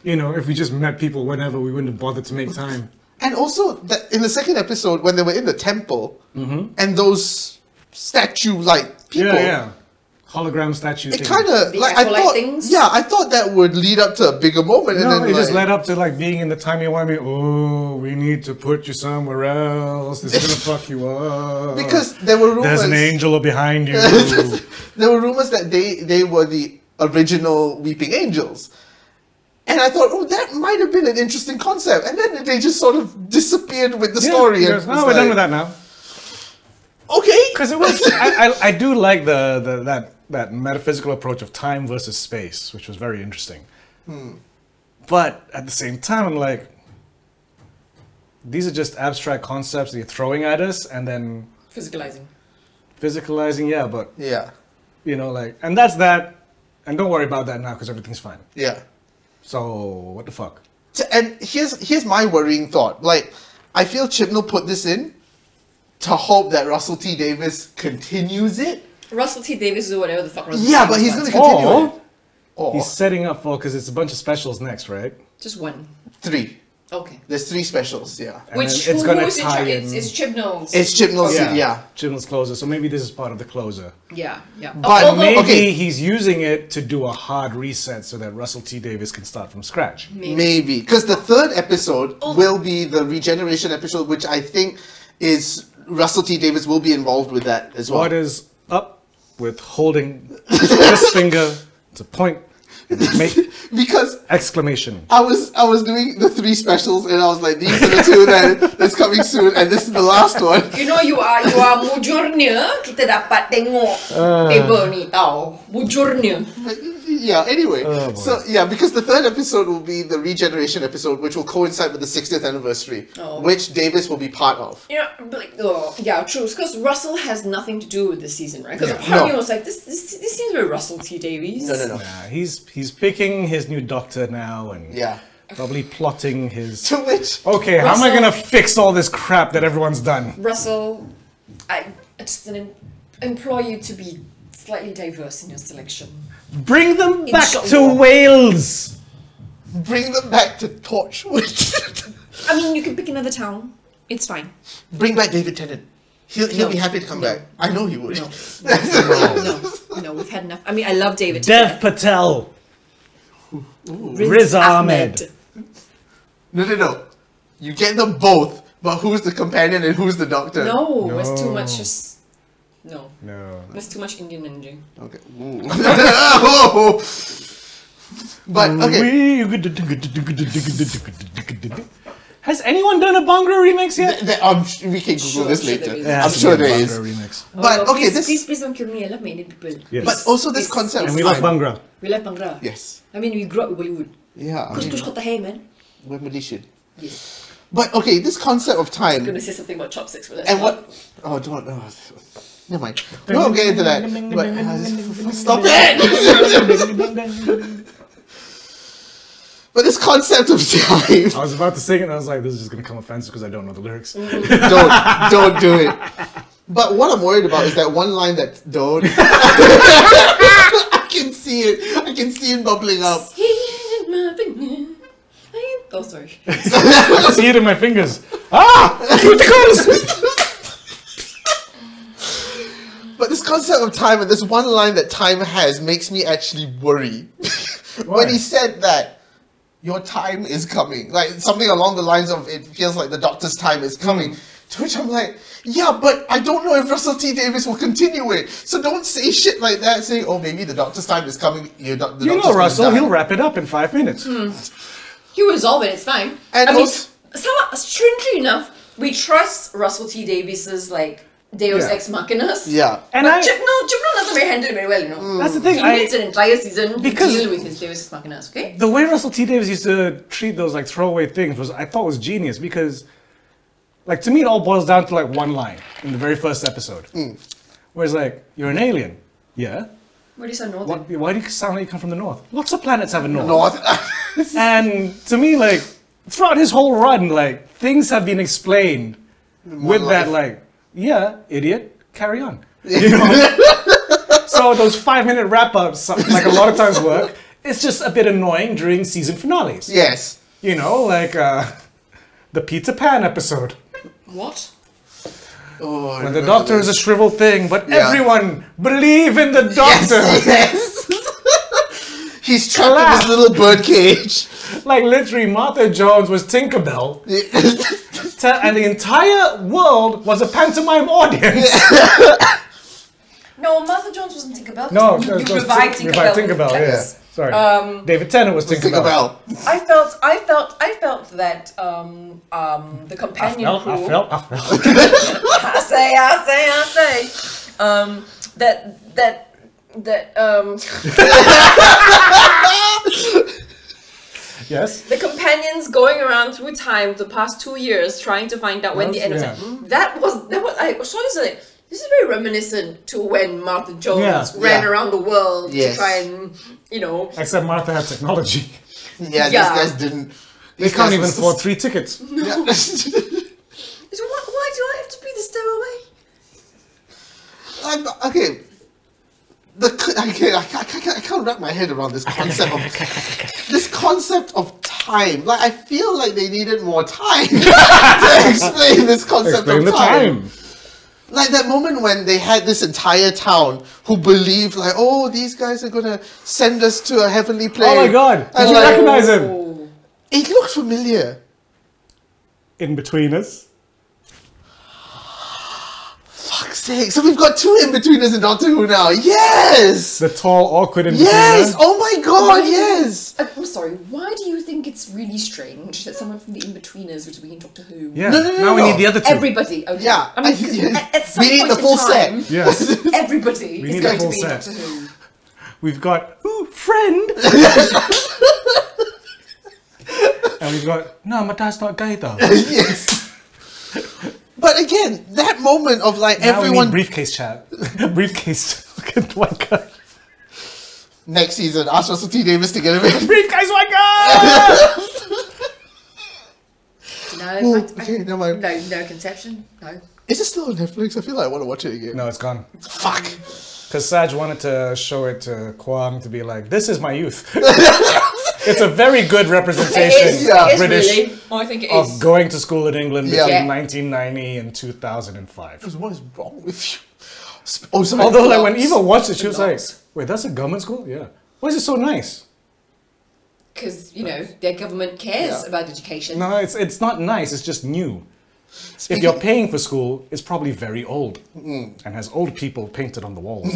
You know, if we just met people whenever, we wouldn't have bothered to make time. And also, that in the second episode, when they were in the temple, and those statue-like people, Yeah. Hologram statue it thing. kind of The like I acolyte thought. things? Yeah, I thought that would lead up to a bigger moment, and No, then it just like, led up to like being in the timey-wimey, oh, we need to put you somewhere else. This is gonna fuck you up. because there were rumors. There's an angel behind you. There were rumors that they were the original Weeping Angels. And I thought, oh, that might have been an interesting concept. And then they just sort of disappeared with the story. Yeah, And yes. it No, was we're done like, with that now. Okay. Because it was, I do like that metaphysical approach of time versus space, which was very interesting. But at the same time, I'm like, these are just abstract concepts that you're throwing at us, and then physicalizing, yeah, but Yeah. you know, like, and that's that, and don't worry about that now because everything's fine. Yeah. So what the fuck? And here's my worrying thought. Like, I feel Chibnall put this in to hope that Russell T Davies continues it. Russell T Davies or whatever the fuck. Russell Yeah, T. but he's Davies going to continue Or- it. Or He's setting up for, because it's a bunch of specials next, right? just one. 3. Okay. There's 3 specials. Yeah. And Which then it's gonna who's in tie charge? in. It's Chibnall's. It's Chibnall's. Yeah. Chibnall's closer. So maybe this is part of the closer. Yeah. But Although- Maybe Okay. he's using it to do a hard reset so that Russell T Davies can start from scratch. Maybe. Because the 3rd episode will be the regeneration episode, which I think is Russell T Davies will be involved with that as well. What is up with holding this finger to point and make Because exclamation? I was doing the 3 specials and I was like, these are the 2 that's coming soon, and this is the last one. You know, you are mujurnya, kita dapat tengok table ni tau. Mujurnya. Yeah, anyway. Oh, boy. So, yeah, because the 3rd episode will be the regeneration episode, which will coincide with the 60th anniversary, which Davis will be part of. You know, but like, yeah, true. Because Russell has nothing to do with this season, right? Because Yeah. part of me No. was like, this seems very Russell T Davies. No. Yeah, he's picking his new doctor now and Yeah. probably plotting his. To which... Okay, how am I Russell- gonna fix all this crap that everyone's done? Russell, I just implore you to be slightly diverse in your selection. Bring them back to Inshallah. Wales. Bring them back to Torchwood. I mean, you can pick another town. It's fine. Bring back David Tennant. He'll No. be happy to come back. I know he would. No, we've had enough. I mean, I love David. Dev Patel. Riz Ahmed. No. You get them both But who's the companion and who's the Doctor? No, No. it's too much. Just no. No. There's too much Indian energy. Okay. But okay. Has anyone done a Bhangra remix yet? We can Google Sure, this sure later. there is. There I'm has to sure be a there Bhangra is. remix. But Oh, okay, please don't kill me. I love my Indian people. Yes. But also this Please. concept And of we love time. Bhangra. We love Bhangra. Yes. I mean, we grew up with Bollywood. Yeah. I Kush mean, kush kota hai, man. we're Malaysian. Yes. But okay, this concept of I'm time gonna say something about chopsticks, but that's and not. what? Oh, don't. Oh, never mind. We won't get into that. But stop it! But this concept of time. I was about to sing it and I was like, this is just going to come offensive because I don't know the lyrics. don't do it. But what I'm worried about is that one line that don't. I can see it. I can see it bubbling up. Oh, sorry. I see it in my fingers. Ah! Cuticles! But this concept of time and this one line that time has makes me actually worry. Why? When he said that your time is coming, like something along the lines of it feels like the Doctor's time is coming. To which I'm like, yeah, but I don't know if Russell T Davies will continue it. So don't say shit like that. Say, oh, maybe the Doctor's time is coming. You know Russell, he'll wrap it up in 5 minutes. You resolve it, it's fine. And I mean, also- strangely enough, we trust Russell T Davies's like Deus Yeah. Ex Machinas. Yeah. And But I, Chibnall doesn't very handle it very well, you know. that's the thing, He needs an entire season to because- deal with his Deus Ex Machinas, okay? the way Russell T Davies used to treat those like throwaway things was, I thought was genius because, like, to me it all boils down to like one line in the very first episode. Where it's like, you're an alien. Yeah. Where do you sound northern? What, why do you sound like you come from the north? Lots of planets have a north. North. And to me, like, throughout his whole run, like, things have been explained with that, like, yeah, idiot, carry on. You know? So those 5-minute wrap-ups, like a lot of times work, it's just a bit annoying during season finales. Yes. You know, like the Peter Pan episode. What? Oh, I When the remember Doctor is a this. shriveled thing, but Yeah. everyone believe in the Doctor. Yes. He's trapped in his little bird cage. Like literally, Martha Jones was Tinkerbell. And the entire world was a pantomime audience. No, Martha Jones wasn't Tinkerbell. No, you that was revived Tinkerbell. Tinkerbell, with yeah. Jax. Sorry. Um, David Tennant was Tinkerbell. Tinkerbell. I felt that the companion crew. I felt. I say, Yes. the companions going around through time the past 2 years trying to find out when the end of Yeah. time. That was I saw this like this is very reminiscent to when Martha Jones Yeah. ran Yeah. around the world Yes. to try and Except Martha had technology. Yeah, Yeah. these guys didn't. They These can't guys even was- afford 3 tickets. Yeah. So why do I have to be the stowaway? Okay. I can't wrap my head around this concept of time. Like I feel like they needed more time to explain this concept Explain of the time. Like that moment when they had this entire town who believed like, oh, these guys are gonna send us to a heavenly place. Oh my god, did And you like, recognize him? Oh. it looked familiar. In between us. Fuck's sake. So we've got 2 in-betweeners in Doctor Who now. Yes! The tall, awkward in-betweener. Yes! Oh my god, yes! I'm sorry, why do you think it's really strange that someone from the in-betweeners was being Doctor Who? Yeah, No, now we no. need the other 2. Everybody, okay. Yeah, I mean, 'cause at some we need point the full in time, set. Yes. everybody We is need going a to full be set. Doctor Who. We've got, ooh, friend. And we've got, no, my dad's not gay though. Yes. But again, that moment of like Now we everyone need briefcase chat. Briefcase. Look at white guy. next season, ask Russell T Davies to get him in. Briefcase white guy! No, Oh, okay, never mind. no conception. No. Is it still on Netflix? I feel like I want to watch it again. No, it's gone. Fuck. Because Saj wanted to show it to Kwang to be like, this is my youth. It's a very good representation It is, Yeah. it is British really. Oh, I think it of is. going to school in England Yeah. between Yeah. 1990 and 2005. What is wrong with you? Oh, sorry. Although, like, when Eva Blocks. watched it, she was like, Blocks. wait, that's a government school? Yeah. Why is it so nice? Because, their government cares Yeah. about education. No, it's not nice, it's just new. If you're paying for school, it's probably very old and has old people painted on the walls.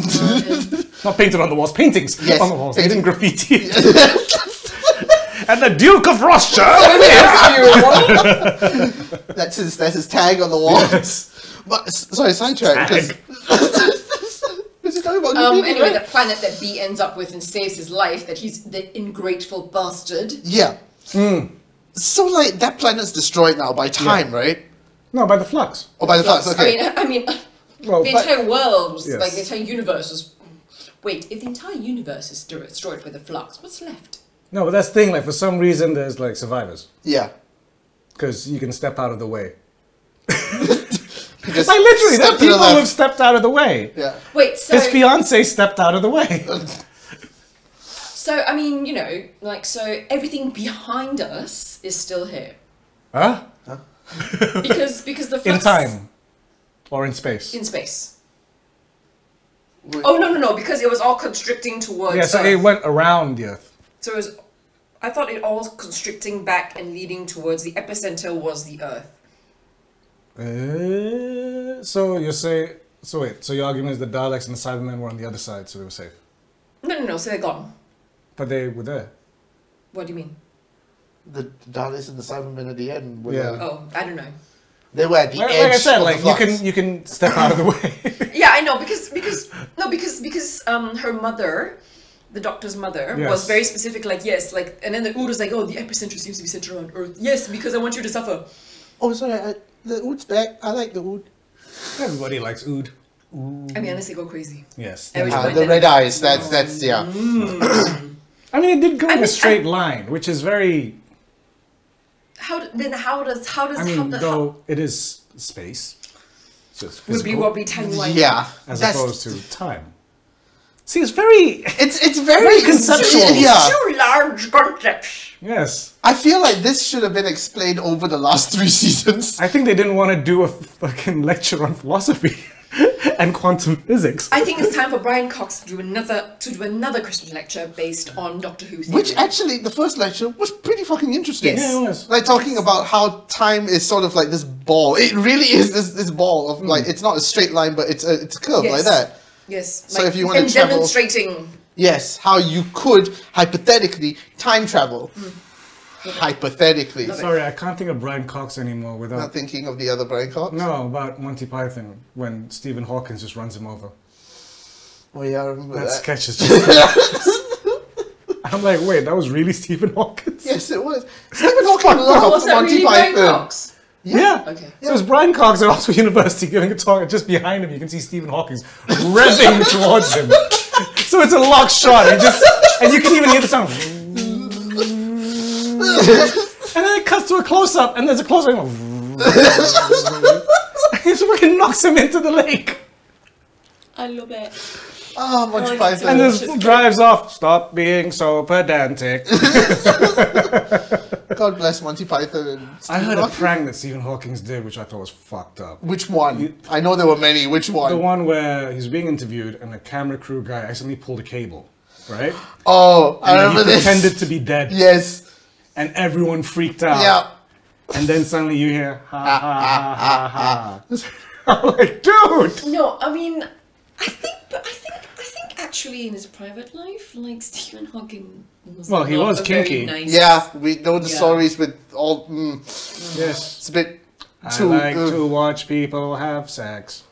Not painted on the walls, paintings on the walls. They didn't graffiti it. And the Duke of Rothschild. That's his tag on the wall. Yes. But sorry, sidetrack. Tag. Was he talking about graffiti, Anyway, right? the planet that B ends up with and saves his life, that he's the ingrateful bastard. Yeah. So like that planet's destroyed now by time, right? No, by the flux. Or by the flux. Okay. I mean, Well, the entire world was, Yes. like, the entire universe was... Wait, if the entire universe is destroyed by the flux, what's left? no, but that's the thing. Like for some reason, there's like survivors Yeah. because you can step out of the way. He just Like literally, there stepped are to the people who left. have stepped out of the way. Yeah. Wait, so... His fiance stepped out of the way. So, I mean, you know, like, so everything behind us is still here. Huh? Because the flux... In time. Or in space. In space. Wait. Oh, no, because it was all constricting towards Yeah, so Earth. it went around the Earth. So it was... I thought it all constricting back and leading towards the epicenter was the Earth. So you say... So wait, so your argument is the Daleks and the Cybermen were on the other side, so they were safe. No, so they're gone. But they were there. What do you mean? The Daleks and the Cybermen at the end were Yeah. Oh, I don't know. they were at the Like, edge like I said, of like the flux. you can step out of the way. Yeah, I know, because her mother, the Doctor's mother, Yes. was very specific, like, yes, like, and then the Ood was like, oh, the epicenter seems to be centered around Earth. Yes, because I want you to suffer. Oh, sorry, the Ood's back. I like the Ood. Everybody likes Ood. I mean, unless they go crazy. Yes. Every- The red eyes. That's yeah. I mean, it did go in mean, a straight line, which is very. How does I mean, though it is space, so it's would be physical, what we timeline? Yeah. as That's- opposed to time. See, it's very It's very conceptual. Yeah. Two large concepts. yes. I feel like this should have been explained over the last 3 seasons. I think they didn't want to do a fucking lecture on philosophy and quantum physics. I think it's time for Brian Cox to do another Christmas lecture based on Doctor Who theory. Which actually, the first lecture was pretty fucking interesting. Yes. Yeah, it was. Like talking about how time is sort of like this ball. It really is this ball of like it's not a straight line, but it's a curve Yes. like that. Yes. So if you want to and travel- demonstrating. Yes, how you could hypothetically time travel. Hypothetically, Sorry, I can't think of Brian Cox anymore without. not thinking of the other Brian Cox. No, about Monty Python when Stephen Hawkins just runs him over. Oh yeah, I remember That that. sketch is just. I'm like, wait, that was really Stephen Hawkins? Yes, it was. Stephen Hawking Oh, loved was that Monty really Brian Python. Cox? Yeah. Okay. So it's Brian Cox at Oxford University giving a talk, and just behind him you can see Stephen Hawking revving towards him. So it's a lock shot, and you can even hear the sound. And then it cuts to a close-up, and there's a close-up. And he just fucking knocks him into the lake. I love it. Oh, Monty Oh, Python. And It's just drives off. Stop being so pedantic. God bless Monty Python. And I Stephen heard a Hawking. prank that Stephen Hawking did, which I thought was fucked up. Which one? I know there were many. Which The one? one where he's being interviewed and the camera crew guy accidentally pulled a cable, right? Oh, I And remember he this. pretended to be dead, Yes. and everyone freaked out. Yeah. And then suddenly you hear ha ha ha ha ha. I'm like, dude. No, I mean, I think actually in his private life, like Stephen Hawking was Well, he not was a very kinky. nice- Yeah, we know the Yeah. stories with all. Yes. It's a bit I too. like to watch people have sex.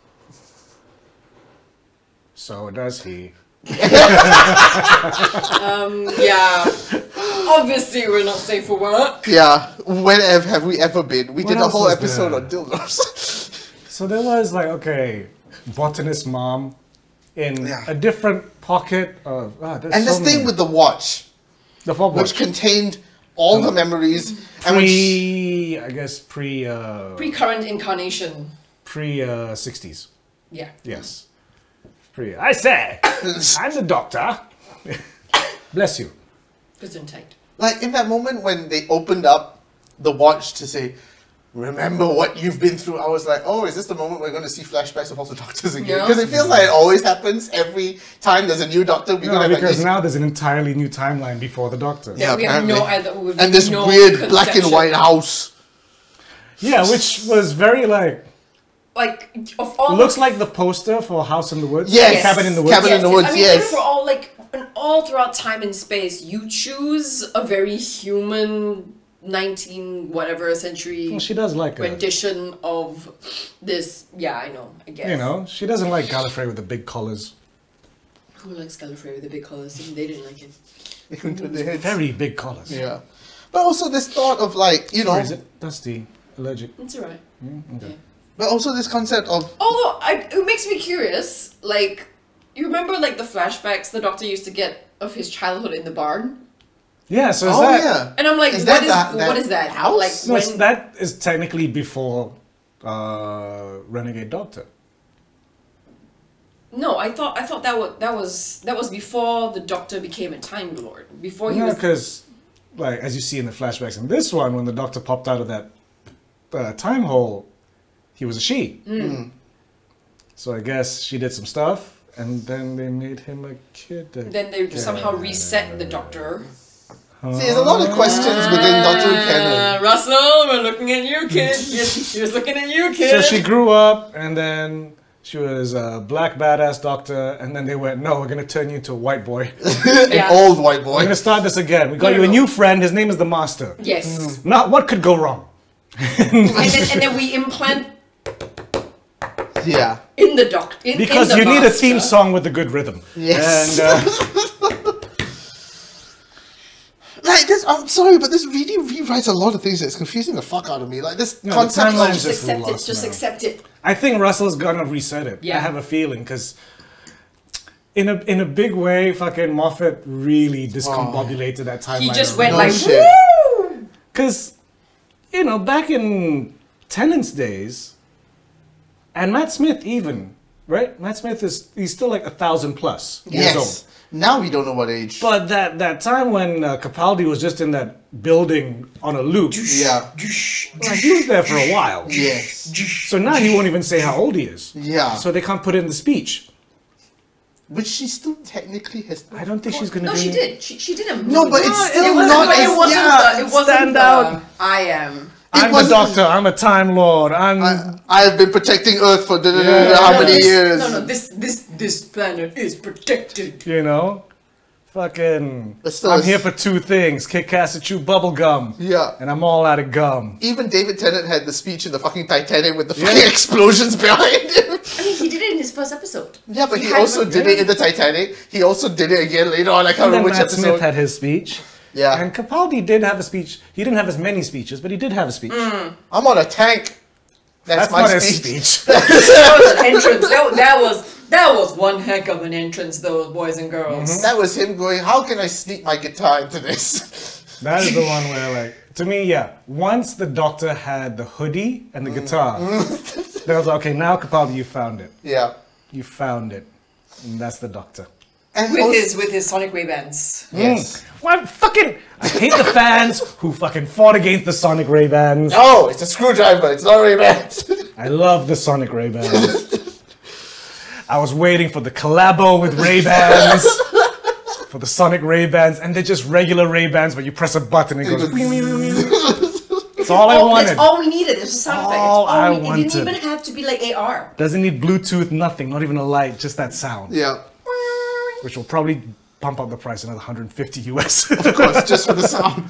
So does he. Yeah. Obviously, we're not safe for work. Yeah, when have we ever been? We What did a else whole was episode there? on dildos. So there was like, okay, botanist mom in Yeah. a different pocket of. there's And so this thing many. with the watch, the fob which watch. contained all the memories, and when I guess Pre-current incarnation. 60s. Yeah. Yes. I say, I'm the doctor. Bless you. Gesundheit. like in that moment when they opened up the watch to say, "Remember what you've been through," I was like, "Oh, is this the moment we're going to see flashbacks of all the doctors again?" Yeah. Because it feels like it always happens every time there's a new doctor. We're No, gonna have because at least- now there's an entirely new timeline before the doctor. Yeah, we have no apparently. idea. and this no weird black and conception. white house. Yeah, which was very like Like of all looks the like the poster for House in the Woods. Yes. Cabin in the Woods. Cabin in the Woods, I mean, yes. for all like and all throughout time and space, you choose a very human 19 whatever century Well, she does like a, rendition of this. Yeah, I know. I guess. you know, she doesn't like Gallifrey with the big collars. Who likes Gallifrey with the big collars? They didn't like it. They couldn't turn their heads. Very big collars. Yeah. But also this thought of like, you know, Or is it dusty, allergic? It's alright. Okay. Yeah. but also this concept of Although it makes me curious. Like, you remember like the flashbacks the Doctor used to get of his childhood in the barn? Yeah, so is oh that... yeah. And I'm like, Is what that is that what is that? house? Like No, when that is technically before Renegade Doctor. No, I thought that was before the Doctor became a Time Lord. Before he No, was. because, like, as you see in the flashbacks in this one, when the Doctor popped out of that time hole, he was a she. So I guess she did some stuff, and then they made him a kid. Then they somehow reset the Doctor. See, there's a lot of questions within Doctor Who canon. Russell, we're looking at you, kid. Yes, she was looking at you, kid. So she grew up, and then she was a black badass doctor, and then they went, no, we're going to turn you into a white boy. Yeah. An old white We're boy. going to start this again. We got you a No. new friend. His name is the Master. Yes. Now, what could go wrong? and then we implant Yeah. in the Doctor. Because you need a theme song with a good rhythm. Yes. And Like this, I'm sorry, but this really rewrites a lot of things. It's confusing the fuck out of me. Like this No, the concept timeline of is Just accept it. lost Just now. accept it. I think Russell's gonna reset it. Yeah. I have a feeling because in a big way, fucking Moffat really discombobulated that timeline. He just went No like, shit. woo! Because, you know, back in Tennant's days, and Matt Smith even, right? Matt Smith he's still like 1,000 plus years old. yes. Now we don't know what age. But that time when Capaldi was just in that building on a loop, Yeah. like, he was there for a while. Yes. So now he won't even say how old he is. Yeah. So they can't put it in the speech. Which she still technically has. I don't think she's gonna No, do. she did. She did a movie. No, but it's still it wasn't, not but as- it wasn't yeah, it wasn't stand the, out. I am. I'm the wasn't- Doctor. I'm a Time Lord. I have been protecting Earth for Yeah. how No, many this- years. No, this planet is protected. you know, fucking. But still, I'm it's- here for two things: kick ass and chew bubble gum. Yeah. And I'm all out of gum. Even David Tennant had the speech in the fucking Titanic with the fucking explosions behind him. I mean, he did it in his first episode. Yeah, but he had also one- did it in the Titanic. He also did it again later on. I can't And then remember which Matt episode. Smith had his speech. Yeah. And Capaldi did have a speech. He didn't have as many speeches, but he did have a speech. I'm on a tank. That's my not his speech. speech. That was an entrance. That was one heck of an entrance, those boys and girls. That was him going, how can I sneak my guitar into this? That is the one where, like, to me, yeah. Once the Doctor had the hoodie and the guitar, then I was like, okay, now Capaldi, you found it. Yeah. You found it. And that's the Doctor. And With also- his Sonic Ray-Bans. Yes. What fucking? I hate the fans who fucking fought against the Sonic Ray-Bans. Oh, it's a screwdriver. It's not really bad. I love the Sonic Ray-Bans. I was waiting for the collabo with Ray-Bans. For the Sonic Ray-Bans, and they're just regular Ray-Bans, but you press a button and it goes. That's all I wanted. That's all we needed. It was a sound effect. All I It didn't wanted. even have to be like AR. Doesn't need Bluetooth, nothing, not even a light, just that sound. Yeah. Which will probably pump up the price another 150 US. Of course, just for the sound.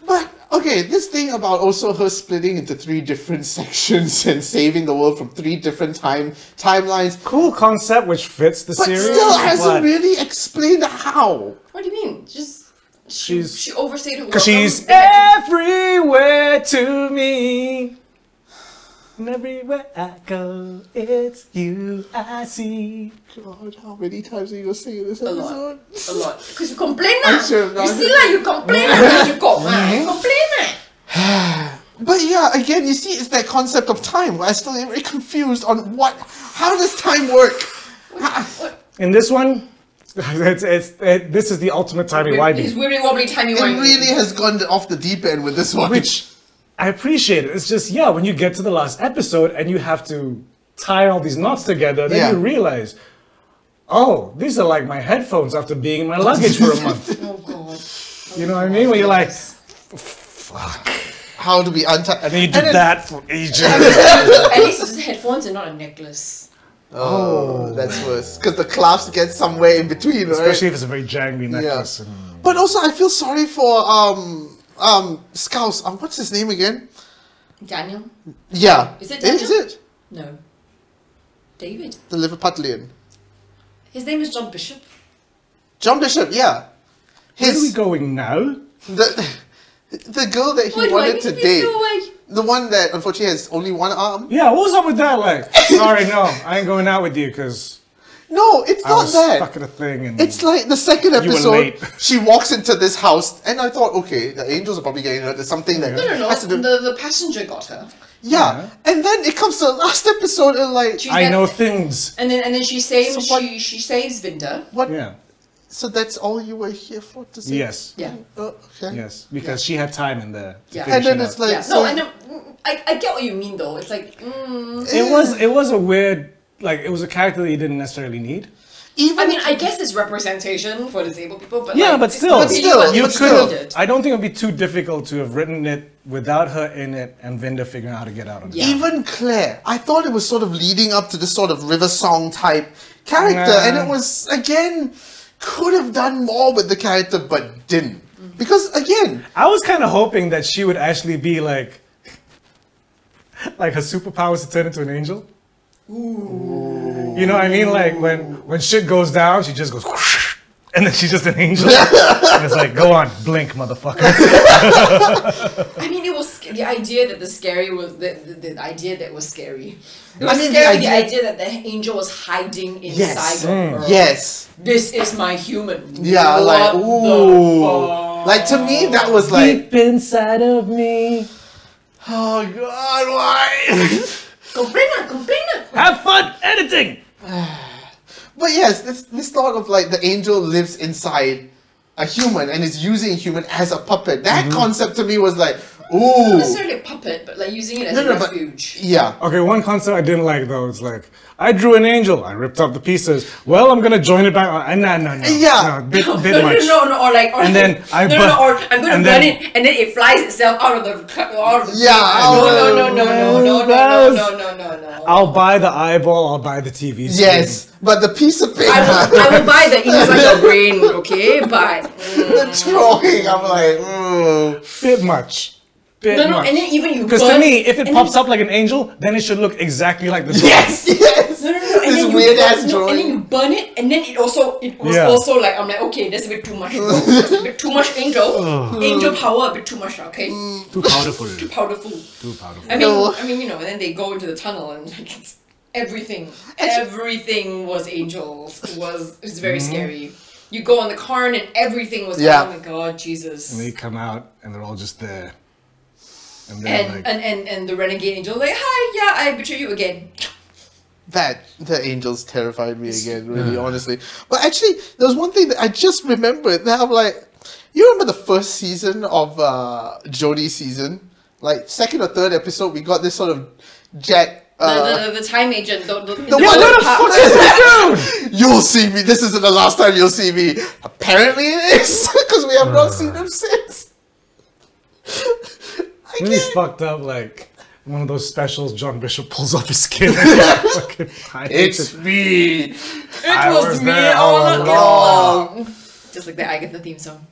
But, okay, this thing about also her splitting into 3 different sections and saving the world from 3 different timelines, Cool concept, which fits the but series. still hasn't but really explained how. What do you mean? Just She's- she overstayed her welcome. Because she's They had to- everywhere to me. And everywhere I go, it's you I see. God, how many times are you going to say in this a episode? lot. A lot. Because you complain now. I'm sure You not. see lah, you complain now. You go, you complain now. But yeah, again, you see, it's that concept of time where I still am very confused on how does time work? In this one, this is the ultimate He's timey-wimey. wibbly wobbly timey It wimey. really has gone off the deep end with this one. Which I appreciate it. It's just, yeah, when you get to the last episode and you have to tie all these knots together, then Yeah. you realize, oh, these are like my headphones after being in my luggage for a month. Oh god. You know what I mean? Where you're like, fuck. how do we untie? And then you did that for ages. At least it's headphones and not a necklace. Oh, that's worse. Because the clasp gets somewhere in between, right? Especially if it's a very jangly necklace. Yeah. But also, I feel sorry for Scouse. What's his name again? Daniel? Yeah. Is it Daniel? Is it? No. David. The Liverpudlian. His name is John Bishop. John Bishop, yeah. Where are we going now? The girl that he Why do I wanted need to be date. so away? The one that unfortunately has only one arm. Yeah, what was up with that? Like, sorry, no, I ain't going out with you because No, it's I not was that. stuck in a thing. And It's like the second were episode, late. she walks into this house, and I thought, okay, the angels are probably getting her. There's something that No. has to do. The passenger got her. Yeah, and then it comes to the last episode, and like, She's I got- know things. And then she saves So what- she saves Vinda. what? Yeah. So that's all you were here for to say? Yes. Yeah. Oh, okay. Yes. Because she had time in there. To Yeah. finish And then it it's up. like, Yeah. so No, and I get what you mean though. It's like It was a weird, like, it was a character that you didn't necessarily need. even I mean, I guess it's representation for disabled people, but Yeah, like, but it's still, not really But still, what you You was could still- needed. have. I don't think it would be too difficult to have written it without her in it and Vinda figuring out how to get out of it. Yeah. even Claire, I thought it was sort of leading up to this sort of river song type character, Nah. and it was again could have done more with the character, but didn't. Because again, I was kind of hoping that she would actually be like her superpowers to turn into an angel. Ooh. You know what I mean? Like when shit goes down, she just goes, whoosh, and then she's just an angel. And it's like, go on, blink, motherfucker. I mean, it was the idea that the scary was the idea that was scary. It I was mean, scary. the The idea- idea that the angel was hiding inside Yes. of her. yes, This is my human. yeah, What like the ooh, fuck? like to me that was like, Deep inside of me. oh god, why? Comprena. Have fun editing. But yes, this thought of like the angel lives inside a human and is using a human as a puppet. That concept to me was like, Not ooh, necessarily a puppet, but like using it as No, a no, but- refuge. yeah. Okay, one concept I didn't like though. It's like I drew an angel, I ripped up the pieces. Well, I'm gonna join it back. No. Yeah. no, bit much. No, or like, or And then I no, bu- no, or I'm gonna and burn then- it, and then it flies itself out of the Yeah, no. I'll buy the eyeball. I'll buy the TV screen. Yes, but the piece of paper, I will buy the inside your brain, okay? But the drawing, I'm like, Bit much. Bit no, much. and then even you Because to burn- me, if it and pops then- up like an angel, then it should look exactly like the drawing. yes, yes. No, and This then you weird burn- ass no, drawing. and then you burn it, and then it was Yeah. also like, I'm like, okay, that's a bit too much. Bro. That's a bit too much angel power, a bit too much, okay? Too powerful. Too powderful. Too powerful. No. You know, and then they go into the tunnel and like it's everything was angels. It's very scary. You go on the car and everything was Yeah. oh my god, Jesus. And they come out and they're all just there. And then like, And the renegade angel like, hi, yeah, I betray you again. The angels terrified me again, really, honestly. But actually, there was one thing that I just remembered that I'm like, you remember the first season of Jodie's season? Like, second or third episode, we got this sort of Jack. The time agent, the one what the fuck is that dude? You'll see me. This isn't the last time you'll see me. Apparently it is, because we have not seen him since. I Then he's can't. fucked up like one of those specials John Bishop pulls off his skin. Fucking time It's agent. me. It I was was me there all all along. Just like the Agatha theme song.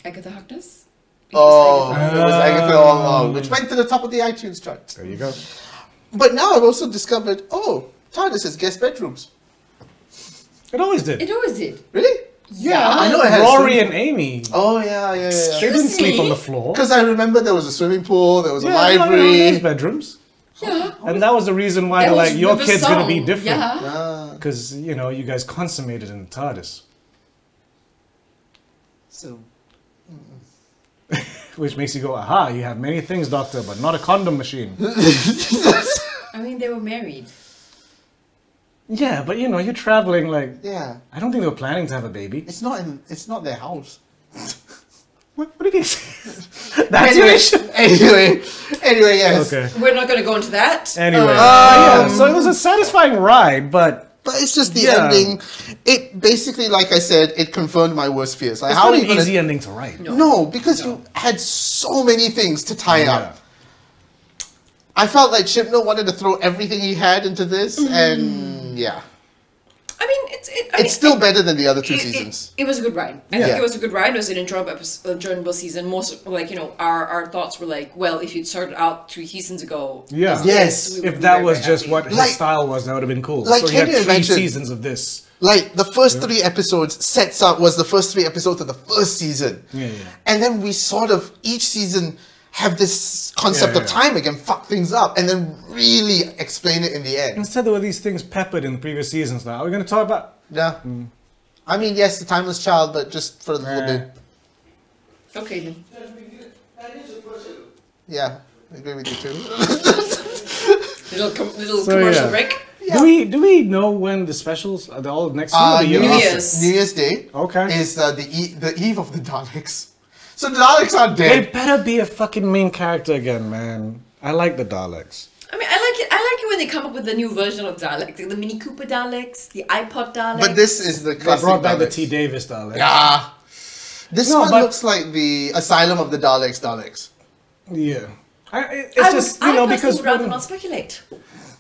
Agatha Harkness? Oh, it was Agatha all along, which went to the top of the iTunes chart. There you go. But now I've also discovered, TARDIS has guest bedrooms. It always did. It always did. Really? Yeah. I know it has. Rory and Amy. Oh, yeah. They Excuse didn't sleep on me? the floor. Because I remember there was a swimming pool, there was a There's library. bedrooms. Yeah. And that was the reason why That they're was like, your River kid's gonna Song. be different. Yeah. Ah, Because, you know, you guys consummated in the TARDIS. so Which makes you go, aha, you have many things, Doctor, but not a condom machine. I mean, they were married. Yeah, but you know, you're traveling like, yeah, I don't think they were planning to have a baby. it's not their house. What do you mean? That's your issue. Anyway, yes. Okay. We're not going to go into that. Anyway, yeah, so it was a satisfying ride, but But it's just the Yeah. ending. It basically, like I said, it confirmed my worst fears. Like, It's how not are you an gonna... easy ending to write. No, because you had so many things to tie Yeah. up. I felt like Chibnall wanted to throw everything he had into this, and yeah. I mean, It's still better than the other two seasons. It was a good ride. I think it was a good ride. It was an enjoyable season. Most, like, you know, our thoughts were like, well, if you'd started out 3 seasons ago, Yeah. Yes. we would If be that very, was very just happy. what his Like- style was, that would have been cool. like, so you can had you 3 imagine- seasons of this. Like, the first 3 episodes was the first 3 episodes of the first season. Yeah. And then we sort of, each season, have this concept Yeah, of time again, fuck things up, and then really explain it in the end. Instead, there were these things peppered in previous seasons. Now, are we going to talk about? Yeah. I mean, yes, the timeless child, but just for a little bit. Okay then. Yeah, I agree with you too. Little So, commercial yeah. break. Do we know when the specials are? They all next year? Or the year New after? Year's. New Year's Day Okay. is the eve of the Daleks. So the Daleks are They dead. better be a fucking main character again, man. I like the Daleks. I mean, I like it when they come up with a new version of Dalek, like the Mini Cooper Daleks, the iPod Daleks. But this is the They classic brought back the Daleks. T. Davis Daleks. Yeah. This No, one but- looks like the Asylum of the Daleks. Yeah. It's I just, would, you know, I because would rather when- not speculate.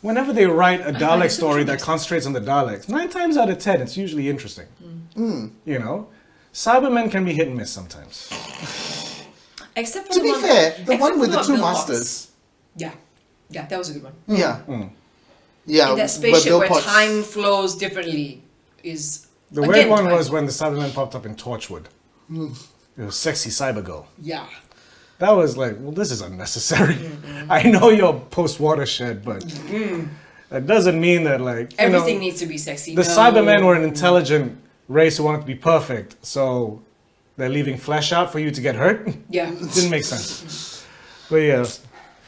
whenever they write a find Dalek it so story that interesting. concentrates on the Daleks, 9 times out of 10, it's usually interesting. You know? Cybermen can be hit and miss sometimes. Except for To the be one, fair, the except one for with the one two Bill Potts. masters. Yeah, that was a good one. Yeah. Yeah. In that where spaceship Bill where Potts- time flows differently is The again, weird one time. was when the Cybermen popped up in Torchwood. It was sexy Cybergirl. Yeah. That was like, well, this is unnecessary. I know you're post-watershed, but that doesn't mean that, like, you Everything know, needs to be sexy. the No. Cybermen were an intelligent race who wanted to be perfect, so they're leaving flesh out for you to get hurt. Yeah. Didn't make sense. But yeah,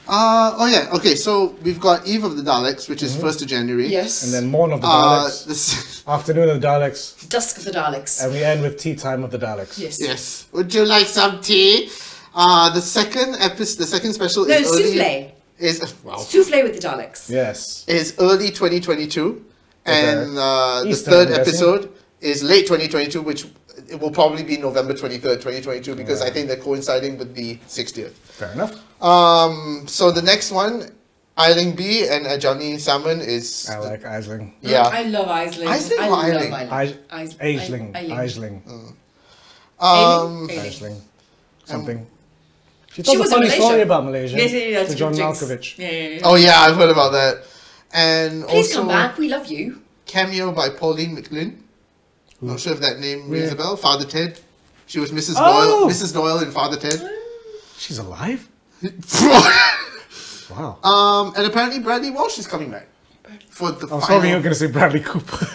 oh yeah. Okay, so we've got Eve of the Daleks, which is 1st of January. Yes. and then Morn of the Daleks, This, Afternoon of the Daleks, Dusk of the Daleks. and we end with Tea Time of the Daleks. Yes. yes. Would you like some tea? The second special No, is early. souffle. Wow. Souffle with the Daleks. Yes. Is early 2022, and the Easter, third I'm guessing. episode is late 2022, which it will probably be November 23rd, 2022, because I think they're coinciding with the 60th. Fair enough. So the next one, Eiling B and Ajani Salmon is I like Aisling. yeah. I love Aisling. Aisling I or love Eiling? Aisling. Aisling. Ailing? Aisling. Something. She She told was a in funny Malaysia. story about Malaysia Yes, to John Jinx. Malkovich. Yeah. Oh yeah, I've heard about that. And Please also come back. We love you. cameo by Pauline McLean. Not sure if that name rings a Yeah. bell. Father Ted. She was Mrs. Oh! Doyle. Mrs. Doyle in Father Ted. She's alive? Wow. And apparently Bradley Walsh is coming back for the I was final. hoping you were going to say Bradley Cooper.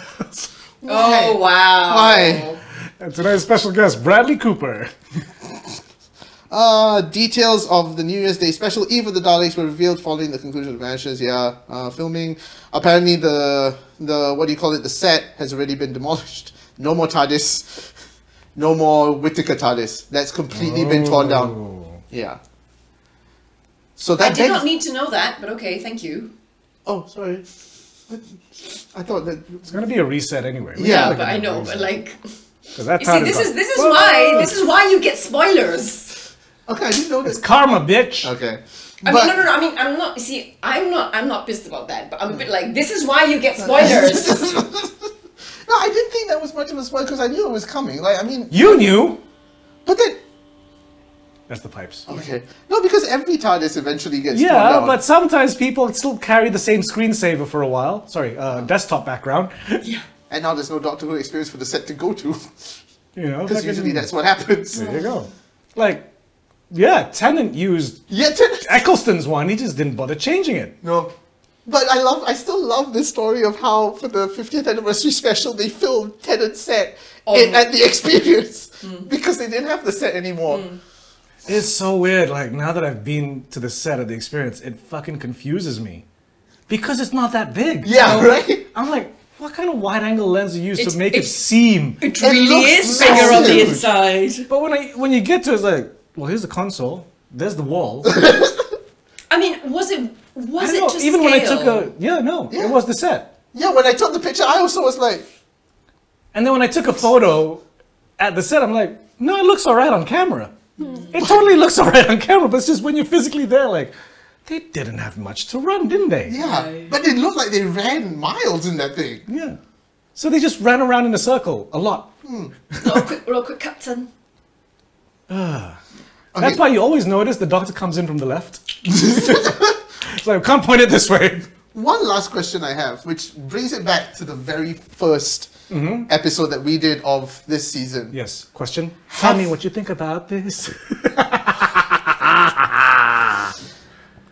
Oh wow. Why? And tonight's special guest, Bradley Cooper. Details of the New Year's Day special Eve of the Daleks were revealed following the conclusion of Vanishes. Yeah, filming. Apparently the what do you call it? The set has already been demolished. No more TARDIS. No more Whittaker TARDIS. That's completely been torn down. Oh. Yeah. So I that did begs- not need to know that, but okay, thank you. Oh, sorry. I thought that. It's going to be a reset anyway. We Yeah, gotta But get I a know, reset. but like, 'Cause that you see, TARDIS this got- is why you get spoilers. Okay, I didn't know It's that. karma, bitch. Okay. I mean, no. I mean, I'm not. See, I'm not pissed about that, but I'm a bit like, this is why you get spoilers. No, I didn't think that was much of a spoiler because I knew it was coming. Like, I mean, You knew. but then. That's the pipes. Okay. No, because every TARDIS eventually gets torn Yeah, down. but sometimes people still carry the same screensaver for a while. Sorry, desktop background. And now there's no Doctor Who experience for the set to go to. You know, Because fucking- usually that's what happens. There you go. Like, yeah, Tennant used Yeah, Eccleston's one. He just didn't bother changing it. no. But I still love this story of how for the 50th anniversary special they filmed Tennant's set at the experience because they didn't have the set anymore. It's so weird. Like, now that I've been to the set of the experience, it fucking confuses me. Because it's not that big. Yeah, You know? right? I'm like, what kind of wide angle lens are you used It's- to make it it's- seem? It It really looks is bigger on the massive. inside. But when you get to it, it's like, well, here's the console. There's the wall. I mean, was I it don't know, to even scale? when I took it was the set. Yeah, when I took the picture, I also was like, And then when I took a photo at the set, I'm like, no, it looks all right on camera. It totally looks all right on camera, but it's just when you're physically there, like, they didn't have much to run, didn't they? yeah. Right. But it looked like they ran miles in that thing. Yeah. So they just ran around in a circle a lot. Real quick, Captain. That's why you always notice the Doctor comes in from the left. So I can't point it this way. One last question I have, which brings it back to the very first episode that we did of this season. Yes. Question? Tell me what you think about this.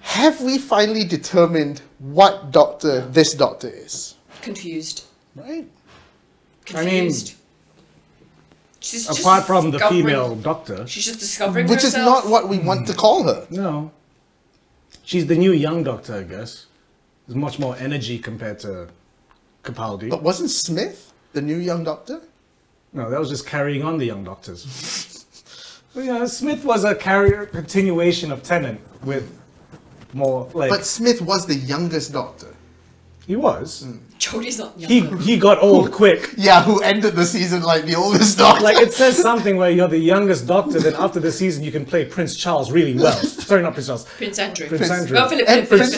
Have we finally determined what Doctor this Doctor is? Confused. Right? I mean, Confused. She's just apart from the discovering- female Doctor. She's just discovering Which is herself. not what we want to call her. No. She's the new young Doctor, I guess. There's much more energy compared to Capaldi. But wasn't Smith the new young Doctor? No, that was just carrying on the young Doctors. Well, yeah, Smith was a continuation of Tennant with more like But Smith was the youngest Doctor. he was. Jodie's not young. He got old quick. Yeah, who ended the season like the oldest Doctor. Like it says something where you're the youngest Doctor, then after the season you can play Prince Charles really well. Sorry, not Prince Charles. Prince Andrew. Prince Andrew. Oh, Philip. And Philip.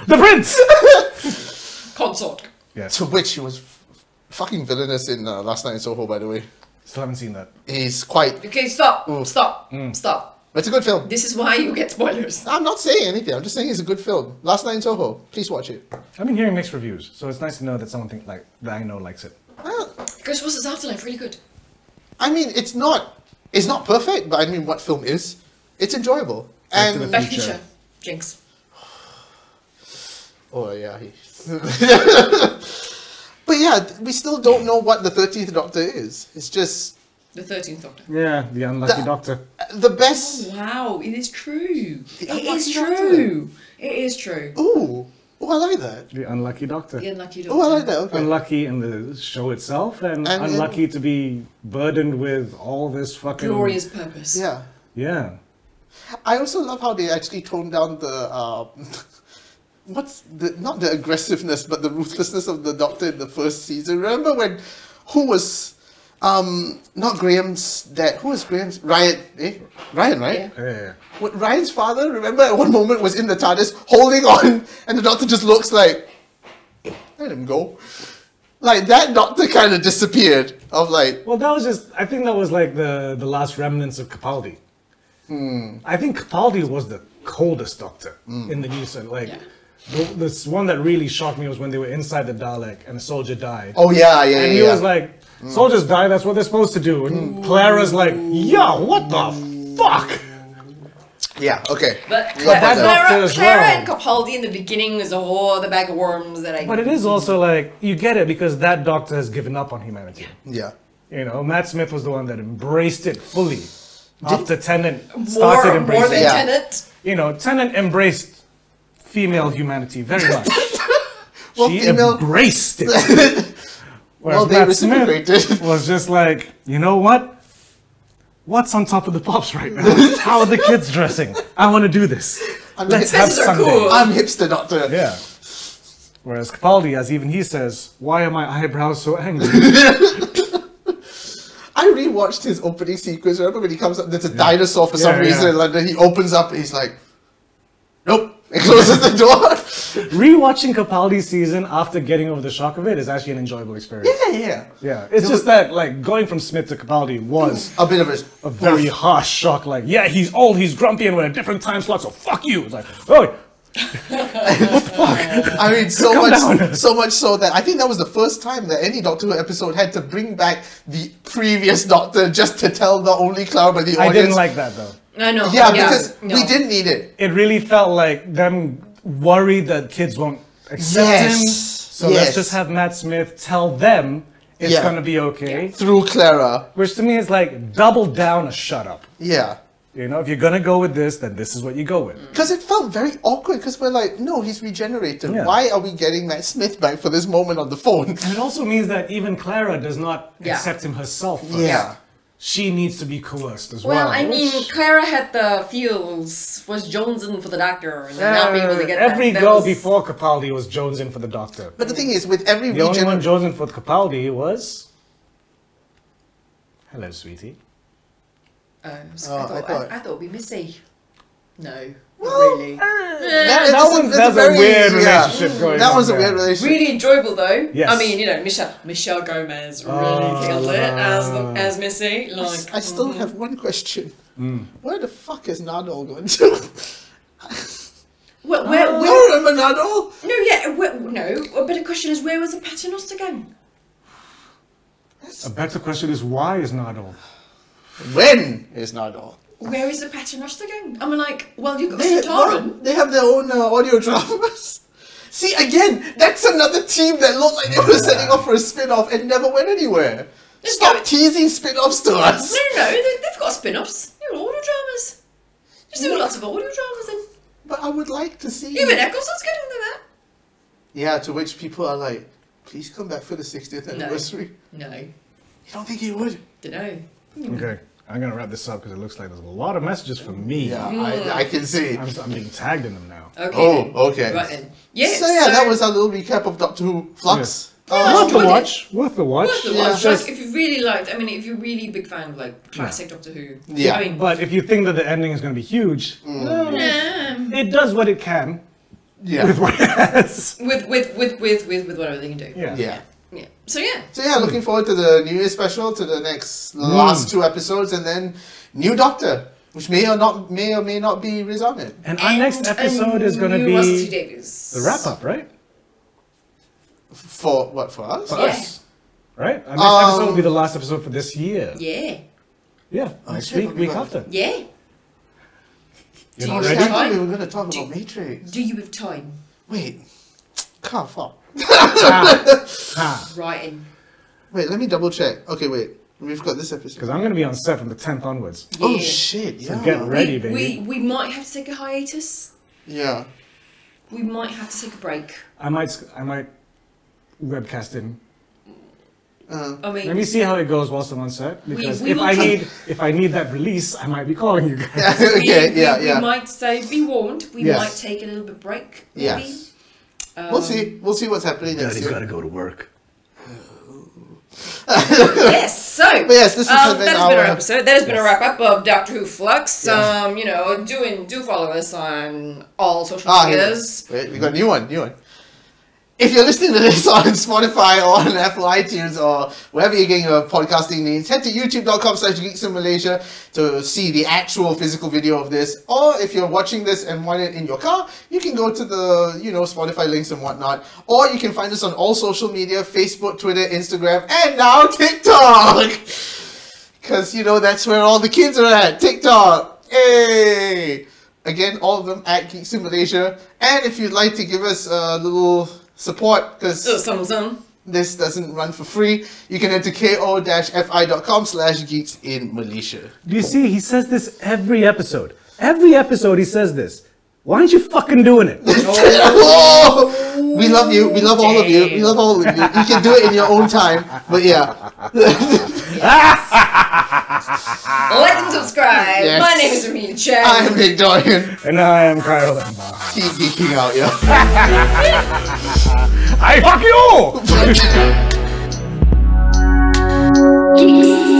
The Prince. Consort. Yes. To which he was fucking villainous in Last Night in Soho, by the way. Still haven't seen that. He's quite... Okay, stop. Ooh. Stop. Stop. It's a good film. This is why you get spoilers. I'm not saying anything. I'm just saying it's a good film. Last Night in Soho. Please watch it. I've been hearing mixed reviews, so it's nice to know that someone that I know likes it. Ghostbusters Afterlife, really good. I mean, it's not perfect, but I mean, what film is? It's enjoyable. Back to And the Back to the Future. Future. Jinx. oh yeah, but yeah, we still don't know what the 13th Doctor is. It's just The 13th Doctor. Yeah, the unlucky The- Doctor. the best. Wow, it is true. It unlucky is Doctor. true. It is true. Ooh, I like that. The unlucky Doctor. The unlucky Doctor. Oh, I like that. Okay. Unlucky in the show itself, and And unlucky to be burdened with all this fucking Glorious purpose. Yeah. Yeah. I also love how they actually toned down the not the aggressiveness but the ruthlessness of the Doctor in the first season. Remember when not Graham's dad, who was Graham's Ryan, right? Yeah. Yeah. What, Ryan's father, remember at one moment was in the TARDIS holding on and the Doctor just looks like, let him go. Like that Doctor kind of disappeared of like, Well, that was just. I think that was like the last remnants of Capaldi. I think Capaldi was the coldest Doctor in the new set. Like, Yeah. this one that really shocked me was when they were inside the Dalek and a soldier died. oh yeah, yeah, And yeah. he was like, soldiers die, that's what they're supposed to do. And Clara's like, yo, what the fuck? yeah, okay. But that Doctor Clara, as Clara well. and Capaldi in the beginning was a whole other bag of worms that I... But it is also like, you get it because that Doctor has given up on humanity. Yeah. You know, Matt Smith was the one that embraced it fully. After Tennant started more embracing than it. Yeah. Tenet. You know, Tennant embraced female humanity very much. Well, She female- embraced it. Whereas Well, they Matt Smith reciprocated. was just like, you know what? What's on top of the pops right now? How are the kids dressing? I want to do this. Let's have Dresses are Sunday. cool. I'm hipster Doctor. Yeah. Whereas Capaldi, as even he says, why are my eyebrows so angry? I rewatched his opening sequence. Remember when he comes up, there's a dinosaur for some Yeah, reason yeah. in London. He opens up, he's like, nope. And closes the door. Rewatching Capaldi's season after getting over the shock of it is actually an enjoyable experience. Yeah. Yeah, it's just that like going from Smith to Capaldi was A bit of a very harsh shock. Like, yeah, he's old, he's grumpy, and we're in a different time slot, so fuck you. It's like, oh, I mean, so Calm much, down. so much so that I think that was the first time that any Doctor Who episode had to bring back the previous Doctor just to tell not only Clara but the I audience. didn't like that though. I know. Yeah, because we didn't need it. It really felt like them worried that kids won't accept him. Yes. So let's just have Matt Smith tell them it's Yeah. gonna be okay. Through Clara. Which to me is like double down a shut up. Yeah. You know, if you're gonna go with this, then this is what you go with. Because it felt very awkward because we're like, no, he's regenerated. Yeah. Why are we getting Matt Smith back for this moment on the phone? And it also means that even Clara does not Yeah. accept him herself first. Yeah. she needs to be coerced as Well, well. I mean, which- Clara had the feels, was jonesing for the Doctor, and not being able to get every that. girl was... before Capaldi was jonesing for the Doctor. But the thing is, with every The only one region, jonesing for Capaldi was... Hello, sweetie. I I thought thought- it would be Missy. No, not Well, really. That's a weird relationship going That on was a there. weird relationship. Really enjoyable though. Yes. I mean, you know, Michelle Gomez really killed it as Missy. Like, I still have one question. Where the fuck is Nadal going to? where, You remember Nadal? no, yeah, no. But the question is, where was the Paternoster going? A better question is, why is Nardole? When is Nadal? Where is the Paternoster going? I'm like, well, you've got They, Centauran. they have their own audio dramas. See, again, that's another team that looked like they were setting off for a spin-off and never went anywhere. Just Stop go- teasing spin-offs to us. No, they've got spin-offs. They're audio dramas. Just do lots of audio dramas then. But I would like to see... Even Eccleston's getting into that. Yeah, to which people are like, please come back for the 60th anniversary. No, You don't think he would? dunno. Okay, I'm gonna wrap this up because it looks like there's a lot of messages for me. Yeah, I can see. I'm being tagged in them now. Okay. Oh, then. okay. Right then. Yeah. So yeah, that was our little recap of Doctor Who Flux. Worth the enjoyed it. watch. Worth the watch. Worth the Yeah. watch. Just- Like, if you really liked, I mean, if you're really a big fan of like classic Doctor Who, Yeah. I mean, But if you think that the ending is going to be huge, it does what it can Yeah. with what it has. with whatever they can do. Yeah. Yeah. Yeah. So yeah. So yeah, looking forward to the New Year special, to the next last 2 episodes, and then new Doctor, which may or may not be Riz Ahmed. And our next episode is going to new Russell T be Davies. the wrap up, right? For what? For us? For Yeah. us. Right? Our next episode will be the last episode for this year. Yeah. Yeah. Next shit, week, what we week got? after. Yeah. You're Do not you ready? have I thought time? we were going to talk about Matrix. Do you have time? Wait. God, fuck. Writing. Wait, let me double check. Okay, wait. We've got this episode. Because I'm going to be on set from the 10th onwards. Oh Yeah. shit! So Yeah. get ready, baby. We might have to take a hiatus. Yeah. We might have to take a break. I might webcast in. I mean, Let me see how it goes whilst I'm on set. Because we if will I need that release, I might be calling you guys. Okay. we might say, be warned, we Yes. might take a little bit break. Maybe. Yes. We'll see. We'll see what's happening next year. go to work. Yes, so But yes, this has been that has been our our- episode. That has been a wrap up of Doctor Who Flux. You know, do follow us on all social medias. Wait, we got a new one. If you're listening to this on Spotify or on Apple iTunes or wherever you're getting your podcasting needs, head to youtube.com/Geeks in Malaysia to see the actual physical video of this. Or if you're watching this and want it in your car, you can go to the, Spotify links and whatnot. Or you can find us on all social media, Facebook, Twitter, Instagram, and now TikTok. Because, that's where all the kids are at. TikTok. Hey! Again, all of them at Geeks in Malaysia. And if you'd like to give us a little support, because this doesn't run for free, you can head to ko-fi.com/geeks in Malaysia. Do you see? He says this every episode. Every episode he says this. Why aren't you fucking doing it? Oh, we love you. We love all of you. We love all of you. You can do it in your own time. But yeah. Like and subscribe. Yes. My name is Amelia Chen. I'm Nick Dorian. And I am Kyle Lemba. Keep geeking out, yeah. I fuck you! Geeks.